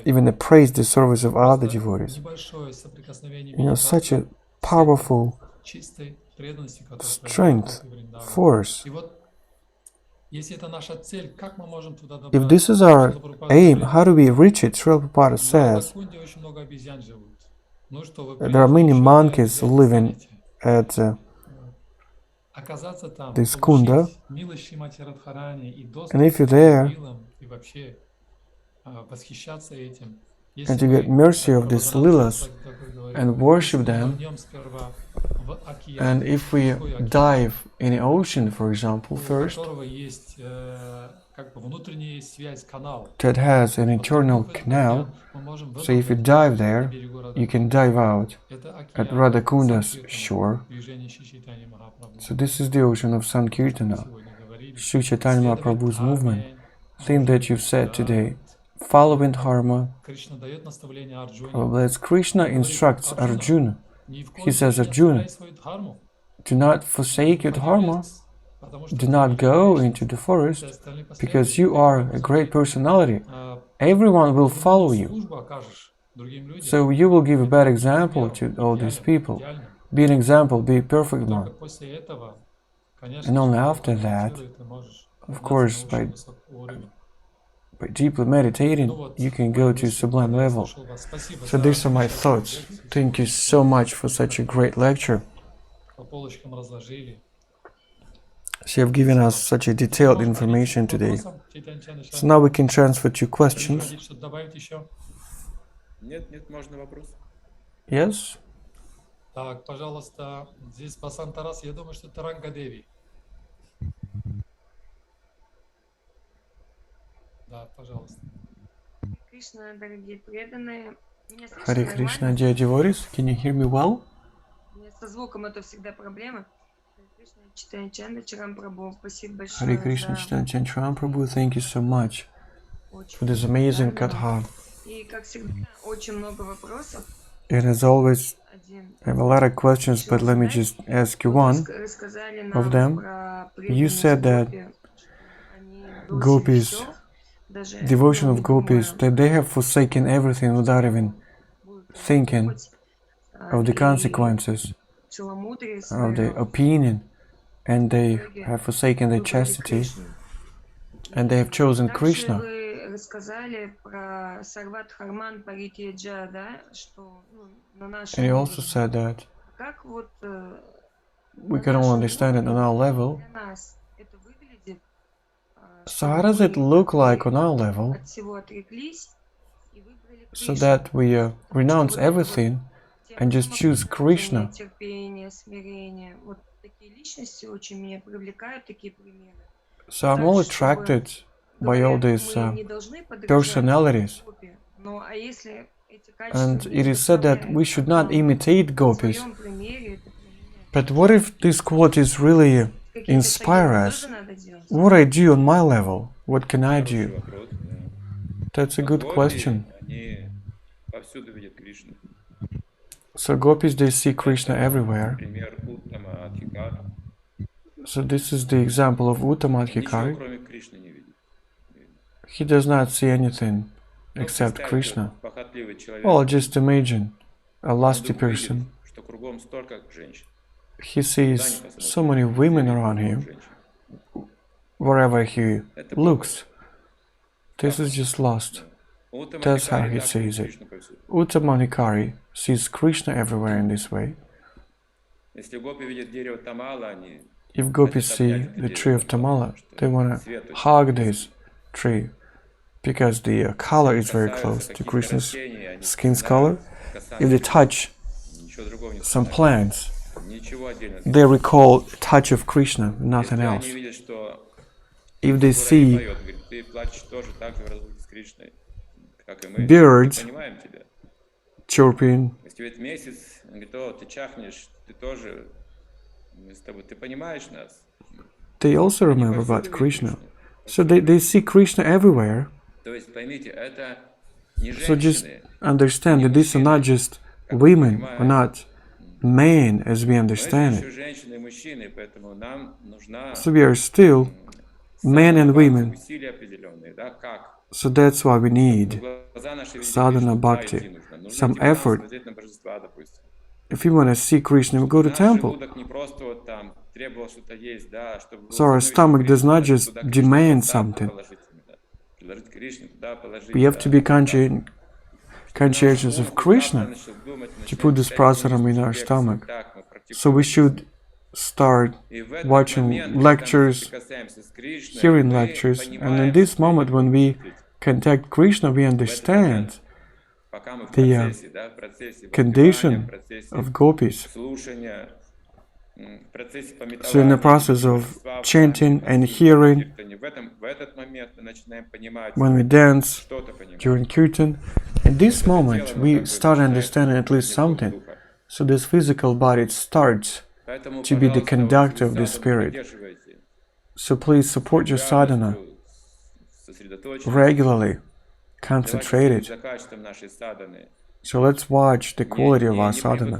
even praise the service of other devotees. You know, such a powerful strength, force. If this is our aim, how do we reach it? Srila Prabhupada says there are many monkeys living at this Kunda, and if you're there and to get mercy of these lilas and worship them, And if we dive in the ocean, for example, first, that has an internal canal, so if you dive there, you can dive out at Radhakunda's shore. So this is the ocean of Sankirtana, Sri Chaitanya Prabhu's movement. Thing that you've said today, following Dharma. Well, as Krishna instructs Arjuna, he says, Arjuna, do not forsake your Dharma, do not go into the forest, because you are a great personality. Everyone will follow you. So you will give a bad example to all these people. Be an example, be a perfect one. And only after that, of course, by deeply meditating, you can go to sublime level. So these are my thoughts. Thank you so much for such a great lecture. So you have given us such a detailed information today. So now we can transfer to questions. Yes? Так, пожалуйста, здесь Пасан Тарас, я думаю, что это Ранга-деви. Да, пожалуйста. Кришна, дорогие преданные. Меня слышно Харе Кришна, dear devotees, can you hear me well? Со звуком это всегда проблема. Chaitanya Chandra Charan prabhu, спасибо большое. Hare Krishna, Chaitanya Chandra Charan prabhu, thank you so much for this amazing katha. И как всегда, очень много вопросов. And as always, I have a lot of questions, but let me just ask you one of them. You said that gopīs, devotion of gopīs, that they have forsaken everything without even thinking of the consequences, of the opinion, and they have forsaken their chastity, and they have chosen Kṛṣṇa. And he also said that we can all understand it on our level. So how does it look like on our level, so that we renounce everything and just choose Kṛṣṇa? So I'm all attracted by all these personalities. And it is said that we should not imitate gopīs. But what if these qualities really inspire us? What I do on my level? What can I do? That's a good question. So gopīs, they see Kṛṣṇa everywhere. So this is the example of Uttamadhikari. He does not see anything except Kṛṣṇa. Well, just imagine a lusty person. He sees so many women around him, wherever he looks. This is just lust. That's how he sees it. Uttamadhikari sees Kṛṣṇa everywhere in this way. If gopīs see the tree of Tamala, they want to hug this tree, because the color is very close to Kṛṣṇa's skin's color. If they touch some plants, they recall touch of Kṛṣṇa, nothing else. If they see birds chirping, they also remember about Kṛṣṇa. So they see Kṛṣṇa everywhere. So just understand that these are not just women, or not men as we understand it. So we are still men and women. So that's why we need sadhana bhakti, some effort. If you want to see Kṛṣṇa, we go to temple. So our stomach does not just demand something. We have to be conscientious of Kṛṣṇa to put this prasadam in our stomach. So we should start watching lectures, hearing lectures, and in this moment when we contact Kṛṣṇa, we understand the condition of gopīs. So in the process of chanting and hearing, when we dance, during kirtan, in this moment we start understanding at least something. So this physical body starts to be the conductor of the spirit. So please support your sadhana regularly, concentrate it. So let's watch the quality of our sadhana.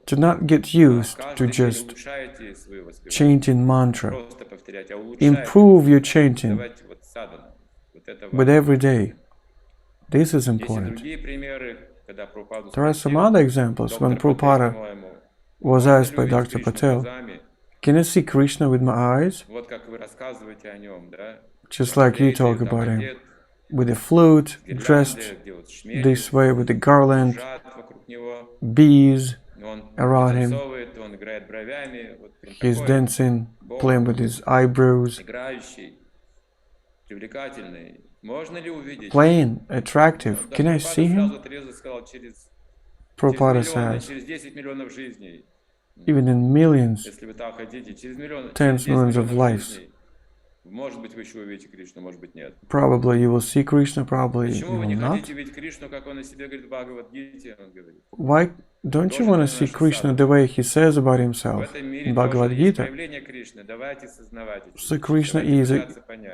Do not get used to just chanting mantra. Improve your chanting with every day. This is important. There are some other examples when Prabhupada was asked by Dr. Patel, can I see Kṛṣṇa with my eyes? Just like you talk about him, with a flute, dressed this way with a garland, bees around him. He's dancing, playing with his eyebrows. Plain, attractive. Can I see him? Prabhupada says, even in millions, tens of millions of lives, probably you will see Kṛṣṇa, probably you will not. Why don't you want to see Kṛṣṇa the way he says about himself in Bhagavad Gita? So Kṛṣṇa is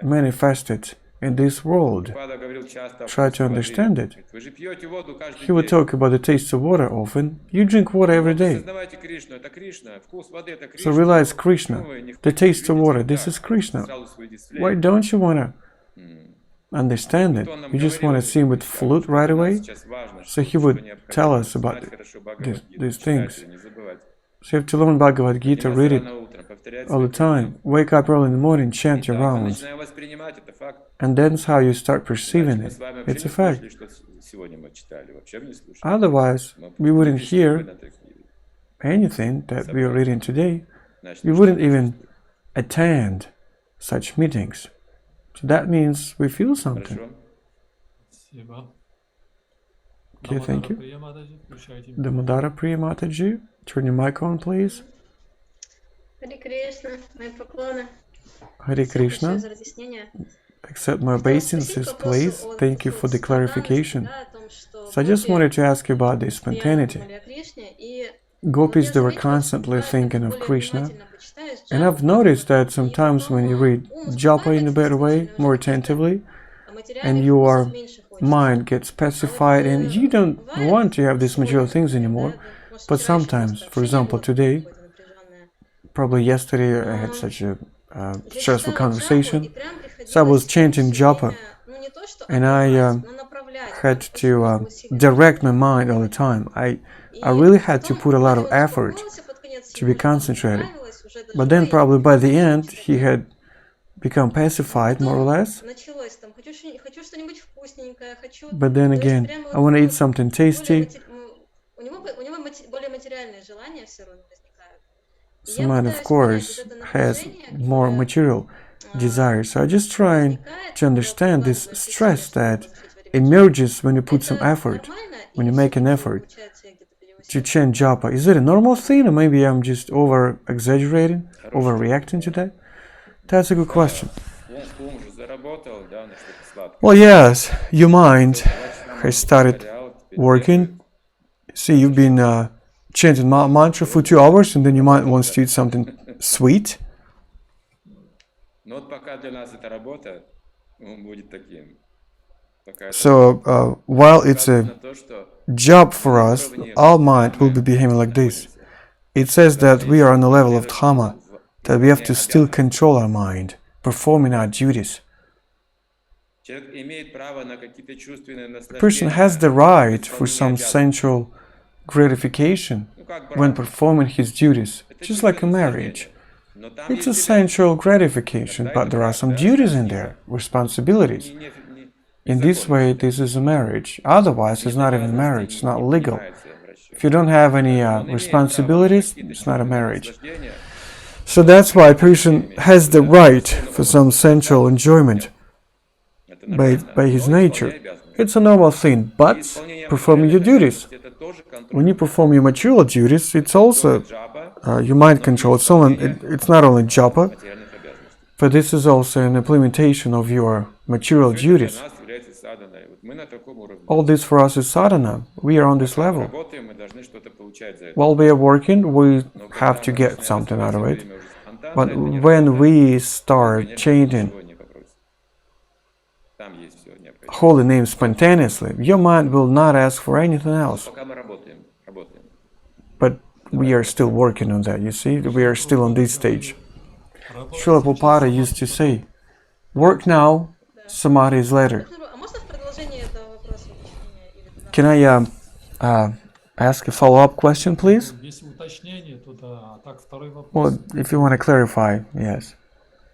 manifested in this world. Try to understand it. He would talk about the taste of water often. You drink water every day. So realize Kṛṣṇa, the taste of water, this is Kṛṣṇa. Why don't you want to understand it? You just want to see him with flute right away? So he would tell us about these things. So you have to learn Bhagavad Gita, read it all the time. Wake up early in the morning, chant your rounds. And that's how you start perceiving it. It's a fact. Otherwise, we wouldn't hear anything that we are reading today. We wouldn't even attend such meetings. So that means we feel something. Okay, thank you. Damodara Priya Mataji, turn your mic on, please. Hare Krishna, my poklona. Hare Krishna. Accept my obeisances, please. Thank you for the clarification. So I just wanted to ask you about the spontaneity. Gopis, they were constantly thinking of Kṛṣṇa. And I've noticed that sometimes when you read japa in a better way, more attentively, and your mind gets pacified and you don't want to have these material things anymore, but sometimes, for example, today, probably yesterday, I had such a stressful conversation, so I was chanting japa, and I had to direct my mind all the time. I really had to put a lot of effort to be concentrated. But then probably by the end, he had become pacified, more or less. But then again, I want to eat something tasty. So man, of course, has more material desires. So I'm just trying to understand this stress that emerges when you put some effort, when you make an effort to chant japa. Is it a normal thing, or maybe I'm just over-exaggerating, overreacting to that? That's a good question. Well, yes, your mind has started working. See, you've been chanting mantra for 2 hours, and then your mind wants to eat something sweet. So, while it's a job for us, our mind will be behaving like this. It says that we are on the level of dhamma, that we have to still control our mind, performing our duties. The person has the right for some sensual gratification when performing his duties, just like a marriage. It's a sensual gratification, but there are some duties in there, responsibilities. In this way, this is a marriage. Otherwise, it's not even a marriage, it's not legal. If you don't have any responsibilities, it's not a marriage. So that's why a person has the right for some sensual enjoyment by his nature. It's a normal thing, but performing your duties. When you perform your material duties, it's also your mind control. It's not only japa, материальных обязанностей. but this is also an implementation of your material Всё это duties. для нас является садханой. Вот мы на таком уровне. All this for us is sadhana. We are on this Пока мы level. работаем, мы должны что-то получать за это. While we are working, we Но have когда to мы get начинаем something out of развивать it. время уже спонтанно, But это не when работает. we Вы, start конечно, chanting ничего не попросите. Там есть всё необходимое. holy names spontaneously, your mind will not ask for anything Но else. пока мы работаем. But we are still working on that, you see? We are still on this stage. Srila Prabhupada used to say, work now, samadhi is later. А можно в продолжение этого вопроса уточнения или Can I ask a follow-up question, please? Если уточнение, то да. А так, второй Well, вопрос. if you want to clarify, yes.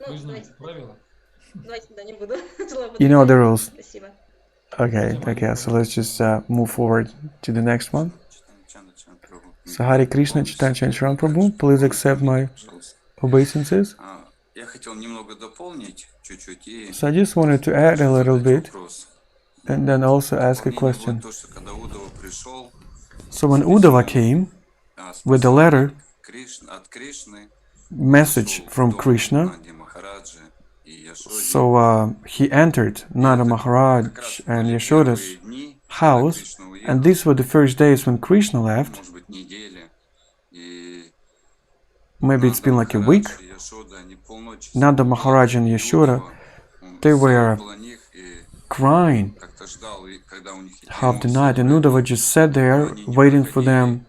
Ну, Вы знаете правила. давайте, да, не буду. Желаю You know the подождать. rules. Спасибо. Okay, so let's just move forward to the next one. Chandra Charan prabhu. So Hare Krishna, Chaitanya Chandra Charan prabhu, please accept my obeisances. Я хотел немного дополнить чуть-чуть и So I just wanted to add a little bit вопрос. and then also ask a Дополнение question. вот то, что когда Удава пришел So when Uddhava came with the letter, от Кришны, message from Kṛṣṇa, Нанди Махараджи и Яшоди, so he entered Nanda Maharaj and Yashoda's house, and these were the first days when Kṛṣṇa left. может быть, недели, и Maybe it's been like a week. Махарадж и Яшода, они полночи Nanda Maharaj and Yashoda, they were около них и crying как-то ждал, и когда у них half the night, and Uddhava just sat there waiting for them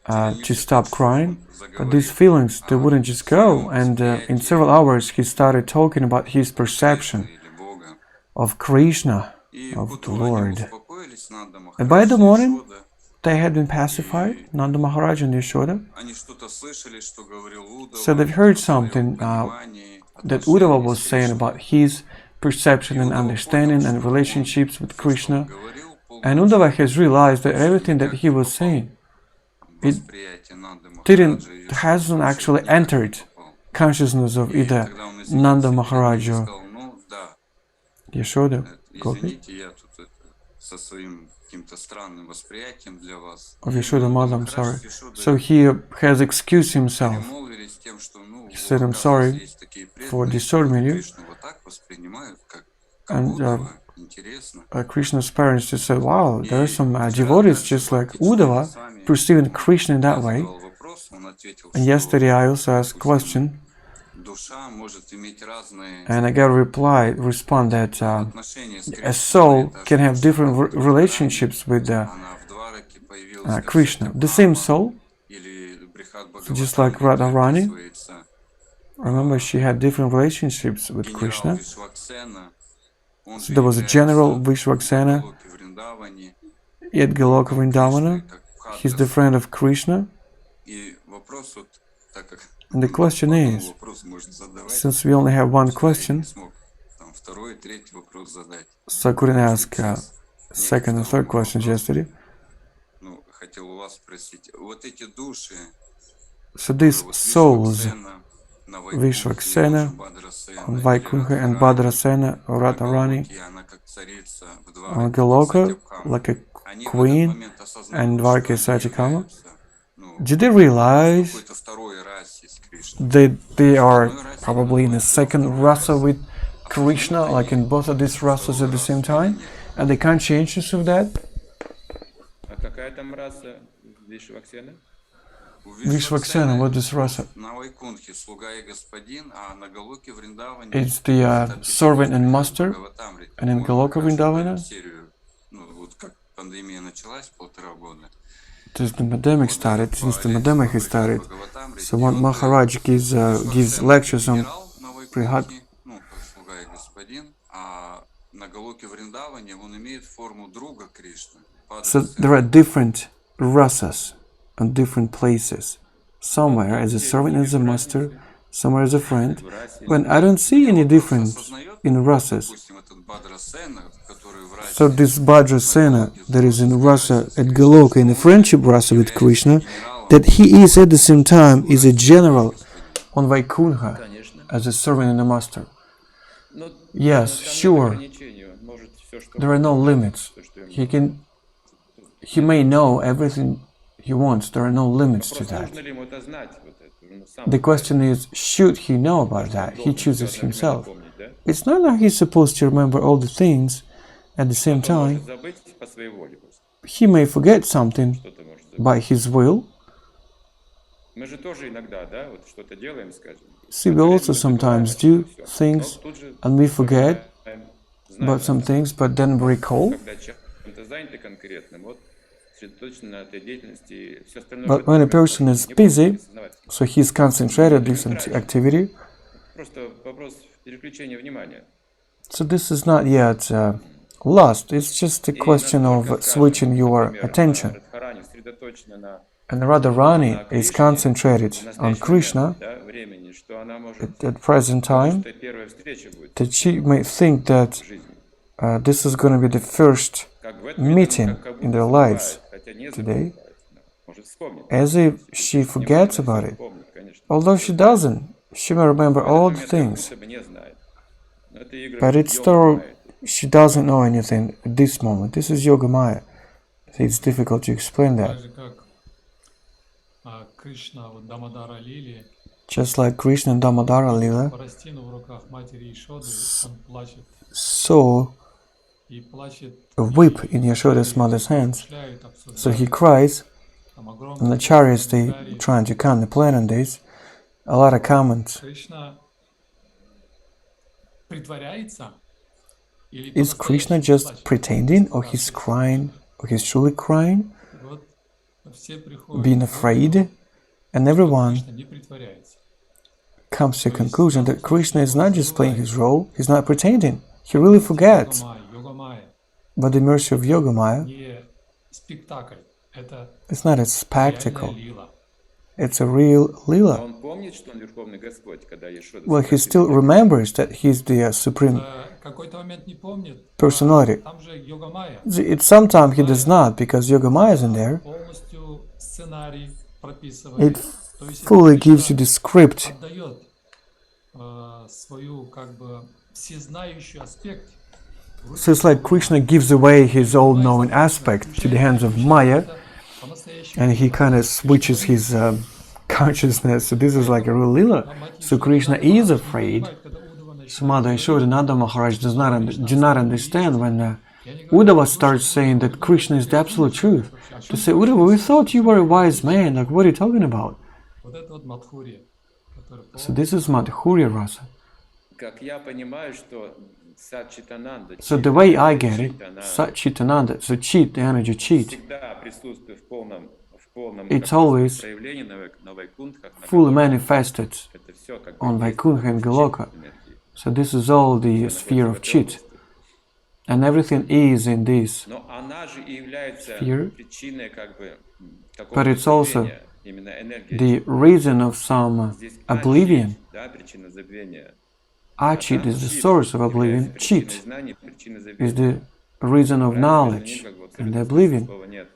to stop crying. But these feelings, they wouldn't just go, and in several hours he started talking about his perception of Kṛṣṇa, of the Lord. And by the morning, they had been pacified, Nanda Maharaj and Yashoda. So they've heard something that Uddhava was saying about his perception and understanding and relationships with Kṛṣṇa. And Uddhava has realized that everything that he was saying, it hasn't actually entered consciousness of either Nanda Maharaj or Yashoda, Gopi, of Yashoda Mother, I'm sorry. So he has excused himself. He said, I'm sorry for disturbing you. And Krishna's parents just said, wow, there are some devotees just like Uddhava perceiving Kṛṣṇa in that way. And yesterday I also asked a question, and I got a response that a soul can have different relationships with Kṛṣṇa. The same soul, so just like Radharani, remember she had different relationships with Kṛṣṇa. So there was a general Vishwaksena at Goloka Vṛndāvana. He's the friend of Kṛṣṇa. And the question is, since we only have one question, so I couldn't ask second and third questions yesterday. So these souls, Vishwaksena, Vaikuntha and Bhadrasena, Radharani, on Goloka, like a queen, and Dvarka Satyakama, did they realize that they are probably in a second rasa with Kṛṣṇa, like in both of these rasas at the same time, and they can't change us of that? Vishwaksena, what is rasa? It's the servant and master, and in Goloka Vṛndāvana, since the pandemic has started, so when Maharaj gives lectures on Prihad, so there are different rasas on different places. Somewhere as a servant, as a master, somewhere as a friend. When I don't see any difference in rasas. So this Bhadrasena that is in rasa at Goloka, in the friendship rasa with Kṛṣṇa, that he is at the same time is a general on Vaikuntha as a servant and a master. Yes, sure. There are no limits. He may know everything he wants. There are no limits to Вопрос, that. нужно ли ему это знать, вот это, ну, сам The знает. question is, should he know about that? He Должен chooses всё одновременно himself. помнить, да? It's not like he's supposed to remember all the things at the same Кто-то time. может забыть по своей воле просто. He may forget something Что-то может забыть. by his will. Мы же тоже иногда, да, вот что-то делаем, скажем. See, we also sometimes do things and we forget about some things, but then we recall. Когда чем-то заняты конкретным, вот сосредоточены на этой деятельности, все остальное. But when a person is busy, so he's concentrated on some activity, Просто вопрос переключения внимания. so this is not yet lust, it's just a question of switching your attention. Радхарани сосредоточена на And Radharani is concentrated on Krishna времени, что она может, at present time, что первая встреча будет that she may think that в жизни. this is going to be the first Как в этом meeting как in будто their lives, забывает, хотя не today. забывает, да. Может вспомнит. as if she forgets about it. Помнит, конечно. Although she doesn't, she may remember all the Момент как things, будто бы не знает. Но это игры but it's Йога still, Майя. she doesn't know anything at this moment. This is Yoga Maya. So it's difficult to explain Так that. же, как Кришна, вот Дамодара Лили, Just like Krishna and Damadara Lila Парастину в руках матери Ишоды, он плачет. saw И плачет, a whip in Yashoda's mother's hands. размышляет, So he обсуждает. cries, Там and огромное the chariots, количество they комментариев. trying to kind of plan on this. A lot of comments. Кришна притворяется? Или Is Krishna по-настоящему just плачет? pretending, or he's crying, or he's truly crying, Вот все приходят being к выводу, afraid? And everyone Кришна не притворяется. comes to a conclusion that Krishna is not just playing his role, he's not pretending. He really forgets. Йога Майя By the mercy of Yogamaya, не спектакль, это it's not a реальная spectacle, лила. it's a real Но lila. он помнит, что он Верховный Господь, когда Йешода Well, he спросила, still remembers that he's the supreme В какой-то момент не помнит. personality. Там же Йога Майя. It's sometimes he does not, because Yogamaya isn't there. Полностью сценарий прописывает. It То есть fully Кришна gives you the script. отдает свою как бы всезнающий аспект. So it's like Krishna gives away his all-knowing aspect to the hands of Maya, and he kind of switches his consciousness. So this is like a real lila. So Krishna is afraid. So Mother Yashoda and Nanda Maharaj do not understand when Uddhava starts saying that Krishna is the absolute truth. To say, Uddhava, we thought you were a wise man. Like, what are you talking about? Вот это вот Мадхурья, который So this is Madhurya Rasa. как я понимаю, что Сачитананда, So the way I get it, Satchitananda, so cheat, the energy cheat, всегда присутствует в полном it's always проявлении на Вайкунтхах, на fully Галоках. manifested Это все как on бы есть Vaikuntha and Goloka. энергии. So this is all the sphere of cheat. And everything is in this. Но она же и является Sphere. причиной как бы But какого-то it's also забвения, именно энергия. the reason of some Здесь oblivion. да, причина забвения. Achit is the source of oblivion. Является Cheat причиной знаний, причиной is забвения. the reason of Правильно, knowledge как вот and the советского oblivion. слова нет.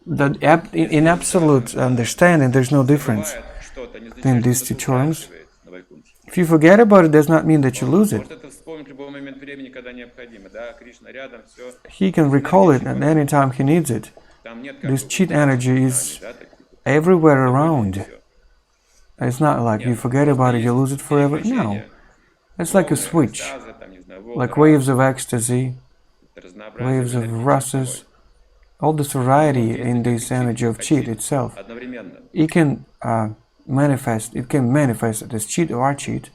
That in absolute understanding, there's no difference Бывает что-то, не in означает, these что two это terms. утрачивает на Вайкунтхе. If you forget about it, does not mean that you lose it. Может это вспомнить в любой момент времени, когда необходимо. Да, Кришна рядом, все. He can recall it at any time he needs it. Там нет как This бы cheat energy is да, таких вот everywhere around. всё. It's not like you forget about it, you lose it forever. No. It's like a switch, Экстаза, там, не знаю, like волны, waves of ecstasy, разнообразие waves of энергии rasas, all this variety in this energy of cheat itself. одновременно. It can manifest as cheat or cheat.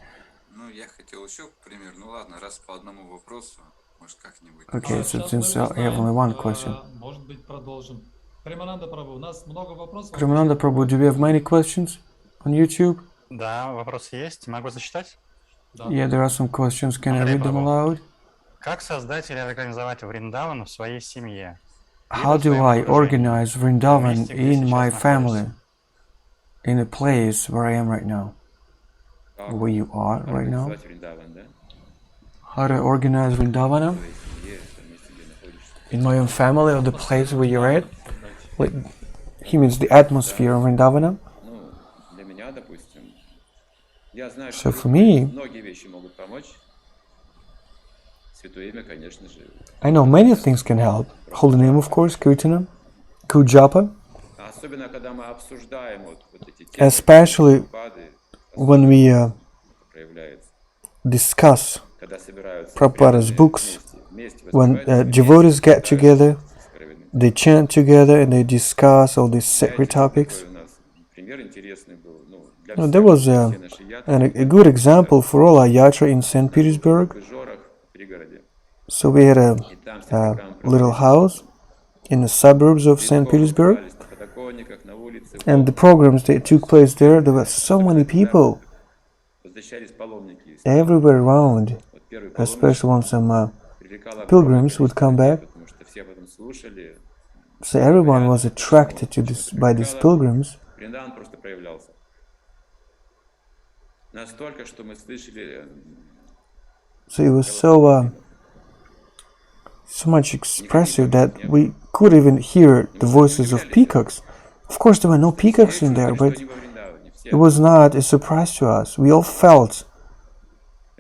Ну, я хотел еще пример. Ну ладно, раз по одному вопросу, может как-нибудь. Okay, so Сейчас since мы I have only one узнаем, question. может быть, продолжим. Примананда Прабху, у нас много вопросов. Pramananda Prabhu, do we have many questions on YouTube? Да, вопрос есть. Могу зачитать? Да. Yeah, there are some questions. Can I read them aloud? Как создать или организовать Вриндавану в своей семье? How do I organize Vṛndāvana in my family, in a place where I am right now, Как where you are right now? организовать Вṛндāvana, да? How to organize Vṛndāvana В твоей семье, в том месте, где находишься. in my own family or the place where you're at? Like, he means the atmosphere of Vṛndāvana. Ну, для меня, допустим, я знаю, So что for me, многие вещи могут помочь. Святое имя, конечно же. I know many things can help. Holy name, of course, Kirtana, Kujapa. А особенно когда мы обсуждаем вот эти темы, Especially when we проявляется, discuss когда собираются Prabhupada's преданные books, вместе when воспевать, devotees get together, сокровенные. they chant together and they discuss all these sacred topics. Такой у нас пример интересный был, ну, для There was всех, все наши ятры, a good example for all our yatra in St. Petersburg. в Жорах, в пригороде. So we had И там все a программы little проводились. house in the suburbs of St. Легко Petersburg, выступались на подоконниках, на улице, в and the окнах. programs that took place there, there were so many people Возвращались паломники из everywhere around, вот первый especially when some привлекала pilgrims огромное would come количество back. людей, потому что все потом слушали. So everyone was attracted to this by these pilgrims. Вріндаван просто проявлялся. Настолько, что мы слышали So it was so much expressive that we could even hear the voices of peacocks. Of course, there were no peacocks in there, but что не во Вріндаване. Все it was not a surprise to us. We all felt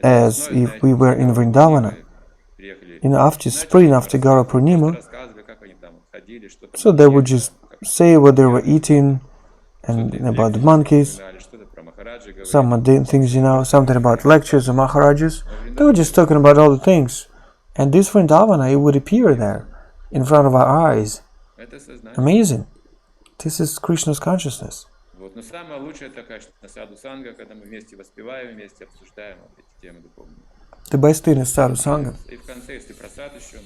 as if we were in Vṛndāvana. приехали. You know, after spring, after Garo Purnima, Рассказывали, как они там ходили, что там so they would ели, just say what they were eating and что-то из about the лекций monkeys, вспоминали, что-то про Махараджи говорили. some mundane things, you know, something about lectures and Maharajas. They were just talking about all the things. And this Vṛndāvana, it would appear there in front of our eyes. Это сознание. Amazing. This is Krishna's consciousness. Вот. Но самое лучшее это, конечно, саду санга, когда мы вместе воспеваем, вместе обсуждаем вот эти темы духовные. The best thing is sadhu sangha. И в конце, если просад еще,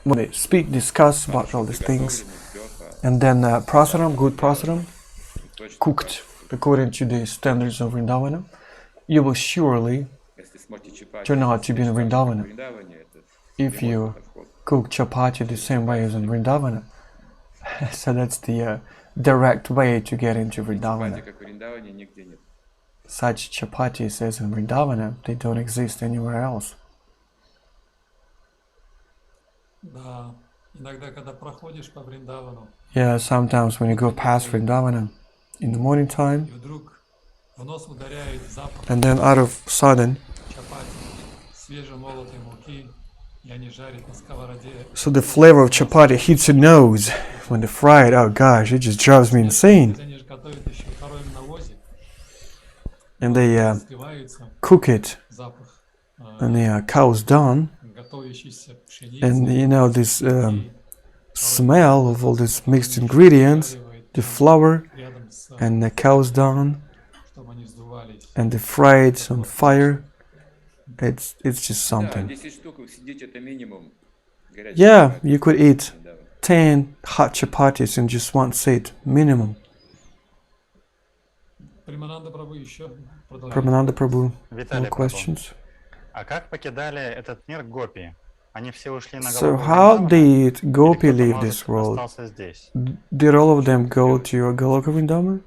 ну, When they speak, discuss about all these things, приготовленный, легко, and then prasadam, good prasadam, точно cooked according to the standards of Vṛndāvana, you will surely, если сможете чипать, turn out to be in Vṛndāvana. Вріндаване, это If you вход. cook chapati the same way as in Vṛndāvana. So that's the direct way to get into Чипати, Vṛndāvana. как в Вріндаване, нигде нет. Such chapatis as in Vṛndāvana, they don't exist anywhere else. Да, иногда, когда проходишь по Вриндавану, Yeah, sometimes when you go past Vṛndāvana in the morning time, и вдруг в нос ударяет запах and then out of sudden, чапати, свежемолотой муки, и они жарят на сковороде. so the flavor of chapati hits your nose when they fry it. Oh gosh, it just drives me insane. Они же готовят еще в коровьем навозе, And they сливается cook it запах and the cow's dung, готовящейся пшеницы. and you know this smell of all these mixed ingredients, the flour Рядом с, and the cow's dung, чтобы они вздувались. and they fry it on fire. It's just Да, something. 10 штук сидеть это минимум. Горячий Yeah, чипати. you could eat Да. 10 hot chapatis in just one sit, minimum. Примананда Прабhu еще продолжает. Pramananda Prabhu, Виталий no Прабhu. questions? А как покидали этот мир гопи? Они все ушли на So Галоку how Вриндавана? did Или Gopi кто-то, leave может, this world? остался здесь? Did all of them go to Goloka Vṛndāvana?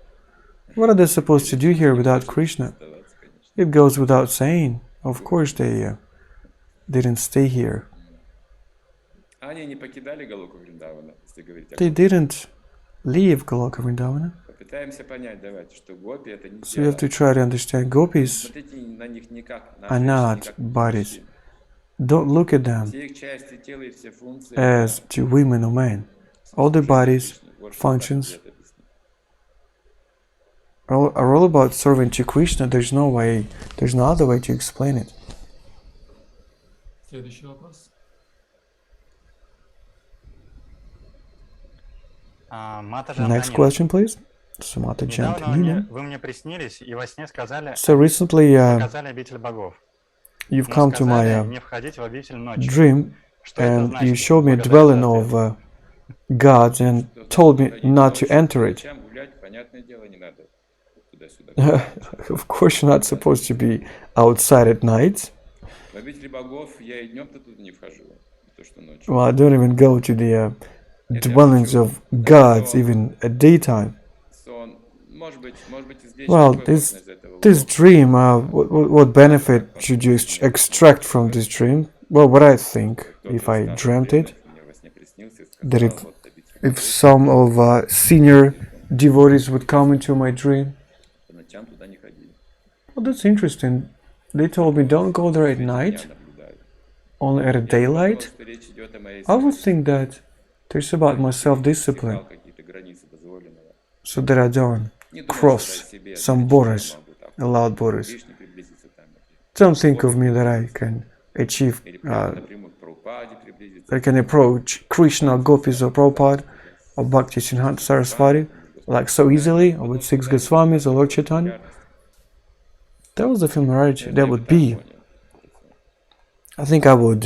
What are they supposed to do here without Krishna? Оставаться, конечно. It goes without saying. Of course they didn't stay here. Они не покидали Галоку Вріндавана, если говорить о They гопи. didn't leave Goloka Vṛndāvana. Попытаемся понять, давайте, что гопи это не So we have to тело. try to understand gopis Смотрите на них никак, на are женщин not никак не bodies. смотрите. Don't look at them Все их части тела и все функции as to women or men. All their bodies, functions are all about serving to Krishna. There's no other way to explain it. Следующий вопрос. Матаджи Next Антонина. question, please. Sumata Недавно вы мне приснились и во сне сказали, So recently, показали обитель богов. you've Но come to сказали my не входить в обитель ночью. dream, Что это and значит? you showed me a Благодарю dwelling за of ответ. gods and told me not to enter it. Ночам гулять, понятное дело, не надо туда-сюда. Of course, you're not supposed to be outside at night. В обители богов я и днем-то туда не вхожу, не то что ночью. Well, I don't even go to the dwellings of gods even at daytime. Сон, может быть и здесь Well, какой можно из этого This урок? dream, what benefit should you extract from this dream? Well, what I think, Кто-то if I из dreamt старших it, преданных мне во сне приснился и that сказал, if- вот обитель if богов, some of senior devotees would come into my dream, по ночам туда не ходили. well, that's interesting. They told me don't go there at Меня night, наблюдают. only at Я daylight. подумал, что речь идет о моей I would совести. think that there's about my Искал self-discipline. какие-то границы дозволенного. so that I don't cross some borders, allowed borders. Don't think of me that I can achieve, that I can approach Kṛṣṇa, gopīs, or Prabhupada, or Bhakti Siddhanta Saraswati, like so easily, or with 6 Goswamis or Lord Chaitanya. That was the familiarity. That would be. I think I would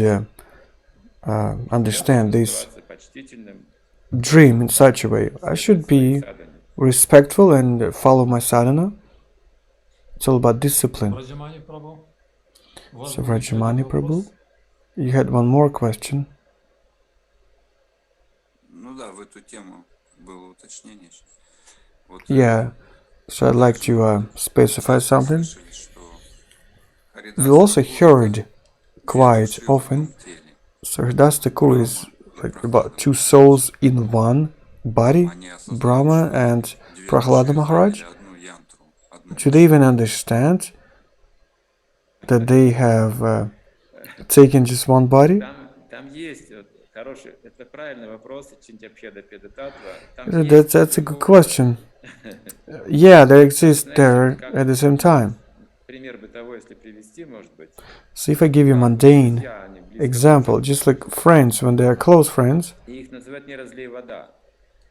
understand this dream in such a way. I should be respectful and follow my sadhana. It's all about discipline. So Vrajamani Prabhu, you had one more question. Yeah, so I'd like to specify something. We also heard quite often, so Hridas Thakur is like about 2 souls in one body, Brahma and Prahlada Maharaj. Do they even understand that they have taken just one body? That's a good question. Yeah, they exist there at the same time. So if I give you a mundane example, just like friends, when they are close friends,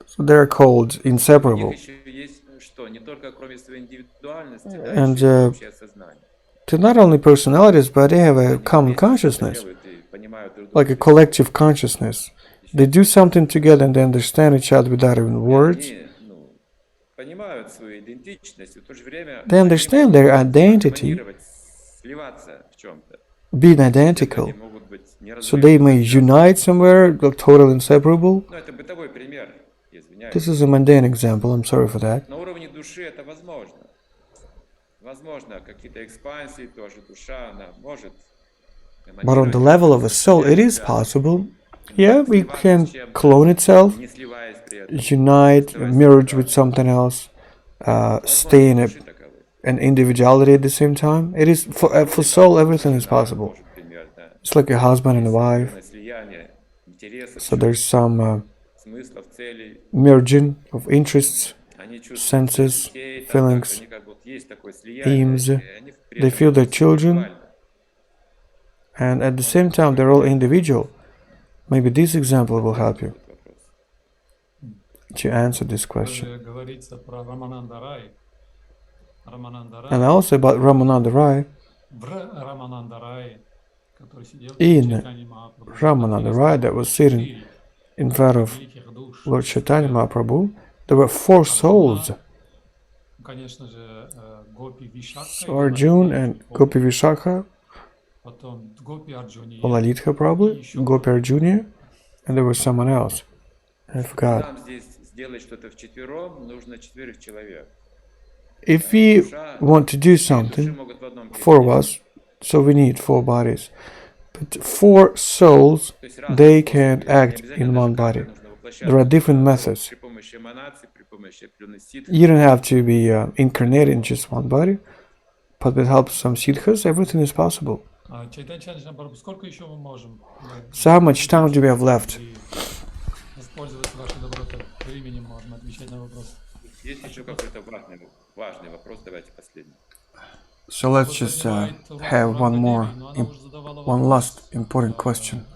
so they are called inseparable. And they're not only personalities, but they have a common consciousness, like a collective consciousness. They do something together and they understand each other without even words. They understand their identity being identical. So they may unite somewhere, look totally inseparable. This is a mundane example, I'm sorry for that. But on the level of a soul, it is possible. Yeah, we can clone itself, unite, merge with something else, stay in an individuality at the same time. It is for soul, everything is possible. It's like a husband and a wife. So there's some merging of interests, senses, feelings, aims. They feel their children, and at the same time they're all individual. Maybe this example will help you to answer this question. And also about Ramananda Rai. In Ramananda Rai that was sitting in front of Lord Chaitanya Mahaprabhu, there were 4 souls. So Arjuna and Gopi Vishakha, Lalitha probably, Gopi Arjuna, and there was someone else. I forgot. If we want to do something, 4 of us, so we need 4 bodies. But 4 souls, they can't act in one body. There are different methods. You don't have to be incarnated in just one body, but with help of some siddhas, everything is possible. So how much time do we have left? So let's just have one last important question.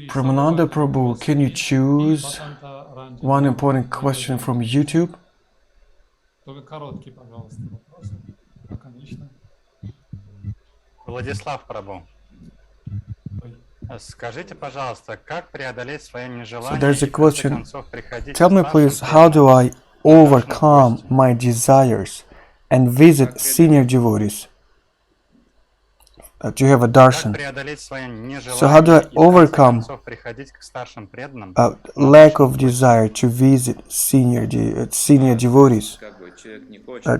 Pramananda Prabhu, can you choose one important question from YouTube? Владислав Прабhu, скажите, пожалуйста, как преодолеть свое нежелание? So there's a question. Tell me please, how do I overcome my desires and visit senior devotees? Do you have a darshan? So how do I overcome lack of desire to visit senior devotees? Do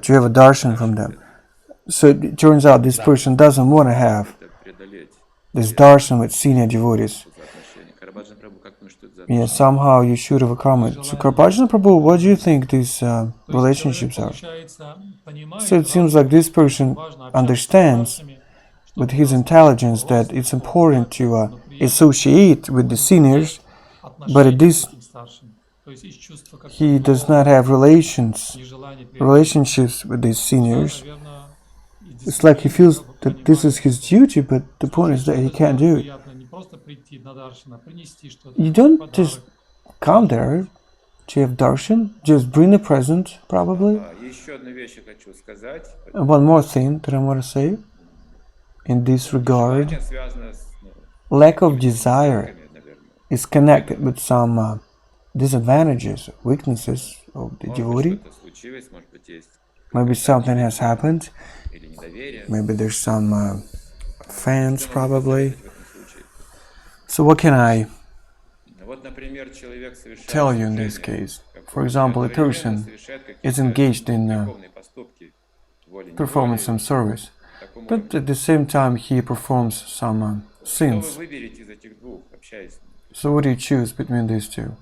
you have a darshan from them? So it turns out this person doesn't want to have this darshan with senior devotees. Yeah, somehow you should overcome it. So Karpajana Prabhu, what do you think these relationships are? So it seems like this person understands with his intelligence that it's important to associate with the seniors, but at this he does not have relationships with these seniors. It's like he feels that this is his duty, but the point is that he can't do it. You don't just come there to have darshan, just bring the present, probably. And one more thing that I want to say in this regard, lack of desire is connected with some disadvantages, weaknesses of the devotee. Maybe something has happened, maybe there's some fans probably. So what can I tell you in this case? For example, a person is engaged in performing some service, but at the same time he performs some sins. So what do you choose between these two?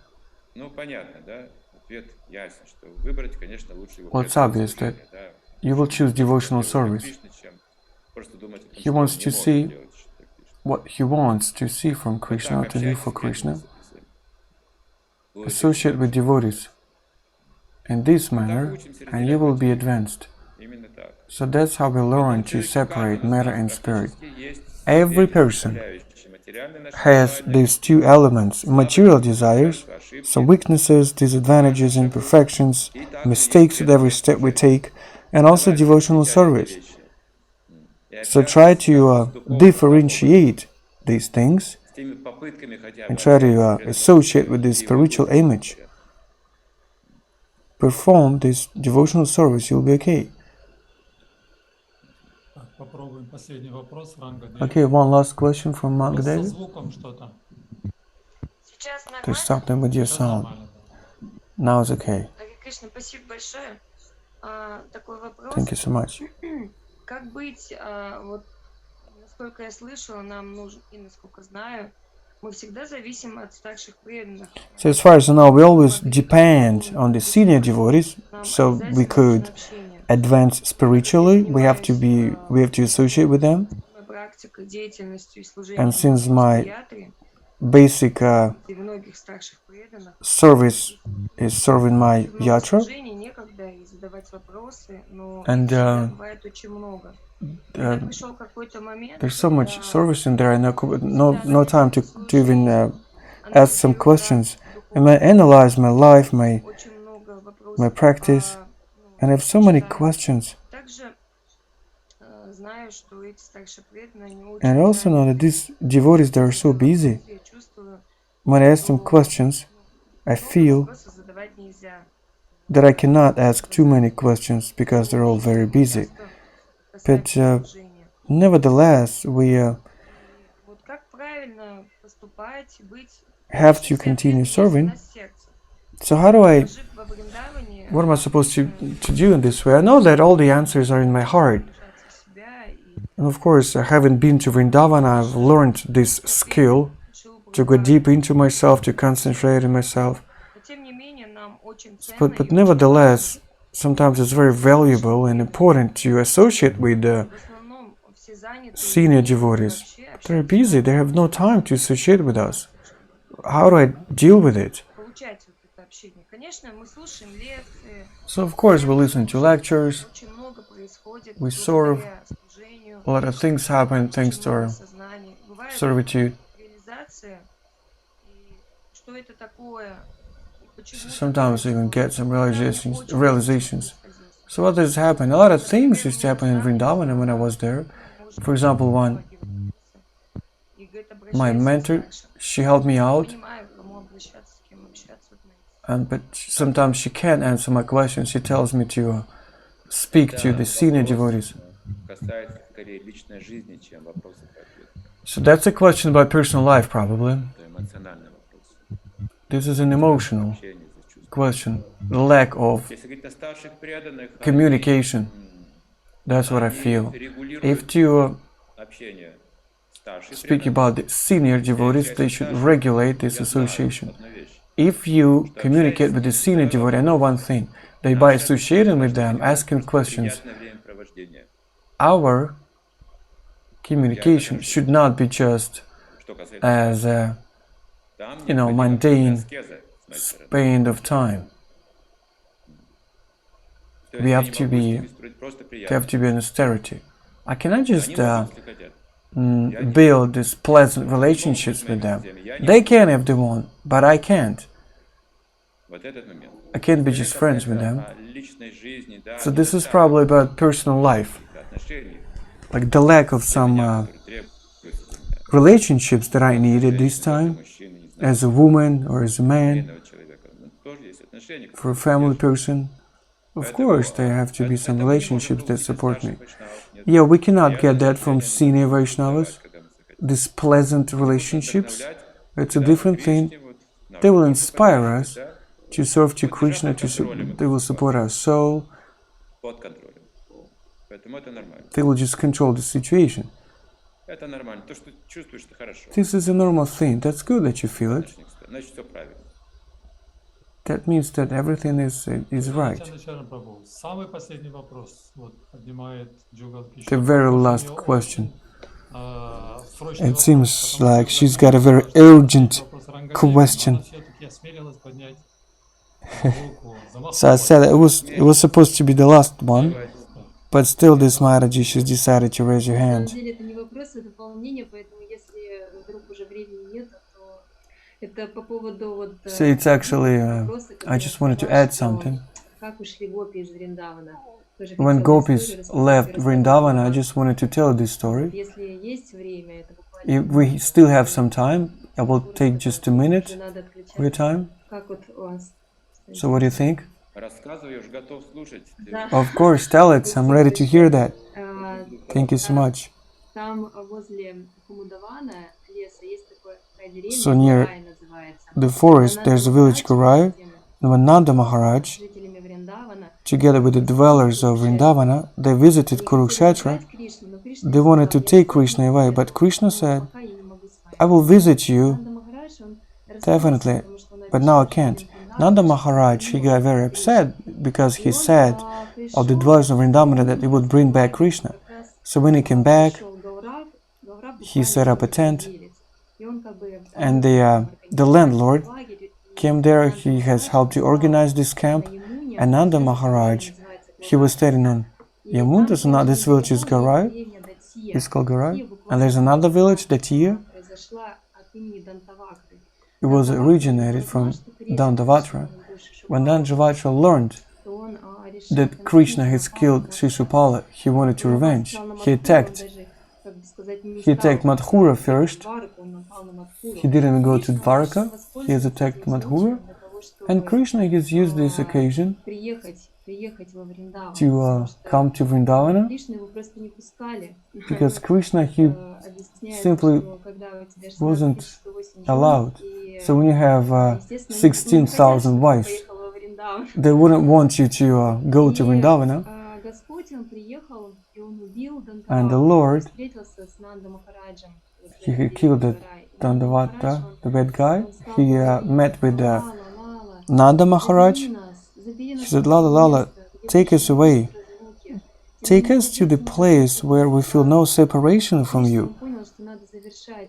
Well, it's obvious that you will choose devotional service. He wants to see what he wants to see from Kṛṣṇa, to do for Kṛṣṇa. Associate with devotees in this manner, and you will be advanced. So that's how we learn to separate matter and spirit. Every person has these two elements: material desires, some weaknesses, disadvantages, imperfections, mistakes at every step we take, and also devotional service. So try to differentiate these things and try to associate with this spiritual image. Perform this devotional service, you'll be okay. Okay, one last question from Monk David. There's something with your sound. Now it's okay. Thank you so much. Как быть, вот, насколько я слышала, нам нужно, и насколько знаю, мы всегда зависим от старших преданных. So as far as I know, we always depend on the senior devotees, so we could advance spiritually. We have to associate with them. And since my basic service is serving my yatra, and there's so much service in there, and no time to even ask some questions. And I analyze my life, my practice, and I have so many questions. And I also know that these devotees, they are so busy. When I ask them questions, I feel that I cannot ask too many questions because they're all very busy. But nevertheless, we have to continue serving. So what am I supposed to do in this way? I know that all the answers are in my heart. And of course, having been to Vṛndāvana, I've learned this skill to go deep into myself, to concentrate on myself. But nevertheless, sometimes it's very valuable and important to associate with the senior devotees. They're busy, they have no time to associate with us. How do I deal with it? So of course we listen to lectures, we serve, a lot of things happen thanks to our servitude. Sometimes we even get some realizations. So what does happen? A lot of things used to happen in Vṛndāvana when I was there. For example, my mentor, she helped me out, but sometimes she can't answer my questions. She tells me to speak to the senior devotees. So that's a question about personal life, probably. This is an emotional question, the lack of communication. That's what I feel. If to speak about the senior devotees, they should regulate this association. If you communicate with the senior devotee, I know one thing, that by associating with them, asking questions, our communication should not be just Что касается as a, там mundane аскеза с моей стороны. spend of time. То We есть я have не to могу с be, ними строить просто they have приятные. to be in austerity. I cannot just Они могут, если хотят. build these pleasant relationships with them. They can if they want, but I can't. Вот этот момент. I can't be Если just friends with касается, them. личной жизни, да, So this is недостатка probably about personal life, отношений, like the lack of some которые требуются relationships that I need at this для time, мужчины, не знаю, as a woman or as a man, семейного человека. Ну, тоже есть отношения, for a которые family поддерживают. person. Of Поэтому, course, there have to be это some мы не можем relationships that получить от support me. старших вайшнавов. Нет. Yeah, we cannot get Приятные that from отношения senior нужно Vaishnavas, создавать, когда мы захотим. these pleasant Нужно relationships. вдохновлять, It's a когда different мы thing. Кришне, вот, They нашу will душу inspire поддерживать, us да, to serve to вот держать Krishna, под контролем эту they will ситуацию, support our soul, под контролем. Поэтому это нормально. they will just control the situation. Это нормально. То, что чувствуешь, это хорошо. This is a normal thing. That's good that you feel it. Значит, все правильно. That means that everything is right. Чандра Charan prabhu. Самый последний вопрос. Вот поднимает Джугал The Кишор. very У last него question. срочный It вопрос, seems потому like что she's got a very задали urgent вопрос Ранга question. Деви, но она все-таки осмелилась поднять руку, So I said it was supposed to be the last one, Давайте. but still this Maharaji, she's decided to raise her На самом hand. деле это не вопрос, это дополнение, поэтому если вдруг уже времени нет, то это по поводу вот So it's actually, вопроса, I который just wanted to сказал, add что something. как ушли гопи из Вриндавана. Тоже When хотела gopis историю рассказать, left рассказать Vṛndāvana, I вам. just wanted to tell this story. Если есть время, это буквально If we still have some time, I will take just a minute уже надо of your отключать. time. Как вот у вас? So what do you think? Рассказывай, я уже готов слушать. Да. Of course, tell it. I'm ready to hear that. А, Thank you so much. Там возле Вṛndāvana леса есть такая деревня, So near Гурай называется. the forest, there's a village Guraya, and when Nanda Maharaj, Жителями Вриндавана together with the dwellers of Vṛndāvana, they visited Kurukshetra. They wanted to take Krishna away, but Krishna said, I will visit you, definitely, but now I can't. Nanda Maharaj, he got very upset because he said of the dwellers of Vṛndāvana that he would bring back Krishna. So when he came back, he set up a tent, and the landlord came there. He has helped to organize this camp, and Nanda Maharaj, he was staying on Yamuna, so now this village is Garai, it's called Garai, and there's another village, Datiya. It was originated from Dandavatra. When Dandavatra learned that Krishna has killed Shishupala, he wanted to revenge. He attacked Madhura first. He didn't go to Dvaraka. He has attacked Madhura. And Krishna has used this occasion to come to Vṛndāvana, because Krishna, he simply wasn't allowed. So when you have 16,000 wives, they wouldn't want you to go to Vṛndāvana. And the Lord, he killed the Dandavata, the bad guy. He met with Nanda Maharaj. He said, Lala, Lala, take us away. Take us to the place where we feel no separation from you.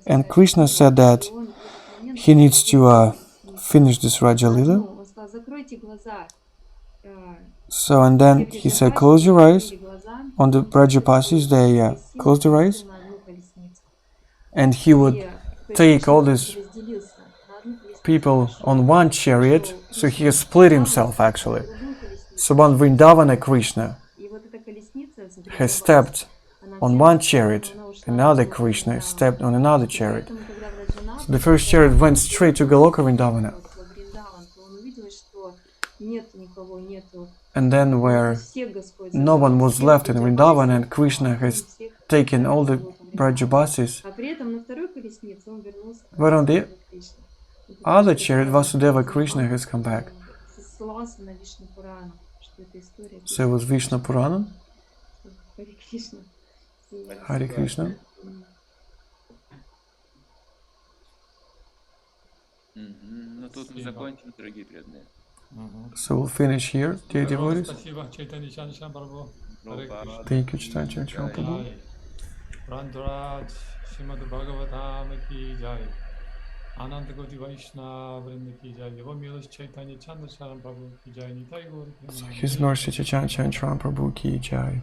And Krishna said that he needs to finish this Raja Lila. So, and then he said, close your eyes. On the Brajapasis, they closed their eyes. And he would take all these people on one chariot. So he has split himself, actually. So one Vṛndāvana Krishna has stepped on one chariot, another Krishna stepped on another chariot. So the first chariot went straight to Goloka Vṛndāvana. And then where no one was left in Vṛndāvana, and Krishna has taken all the Brajabasis, but on the other chariot, Vasudeva Krishna has come back. So it was Vishnu Puranam. Hare Krishna. Ну тут мы закончим, дорогие преданные. So we'll finish here, dear devotees. Спасибо, Chaitanya Chandra Charan prabhu. Hare Krishna. Thank you, Chaitanya Chandra Charan prabhu. Hare. Vṛndāvana Srimad Bhagavatam ki jai. Ananta Koti Vaishnava Vrinda ki jai. Его милость Chaitanya Chandra Charan prabhu ki jai. Nitai Gaur Premanande. His mercy Chaitanya Chandra Charan prabhu ki jai.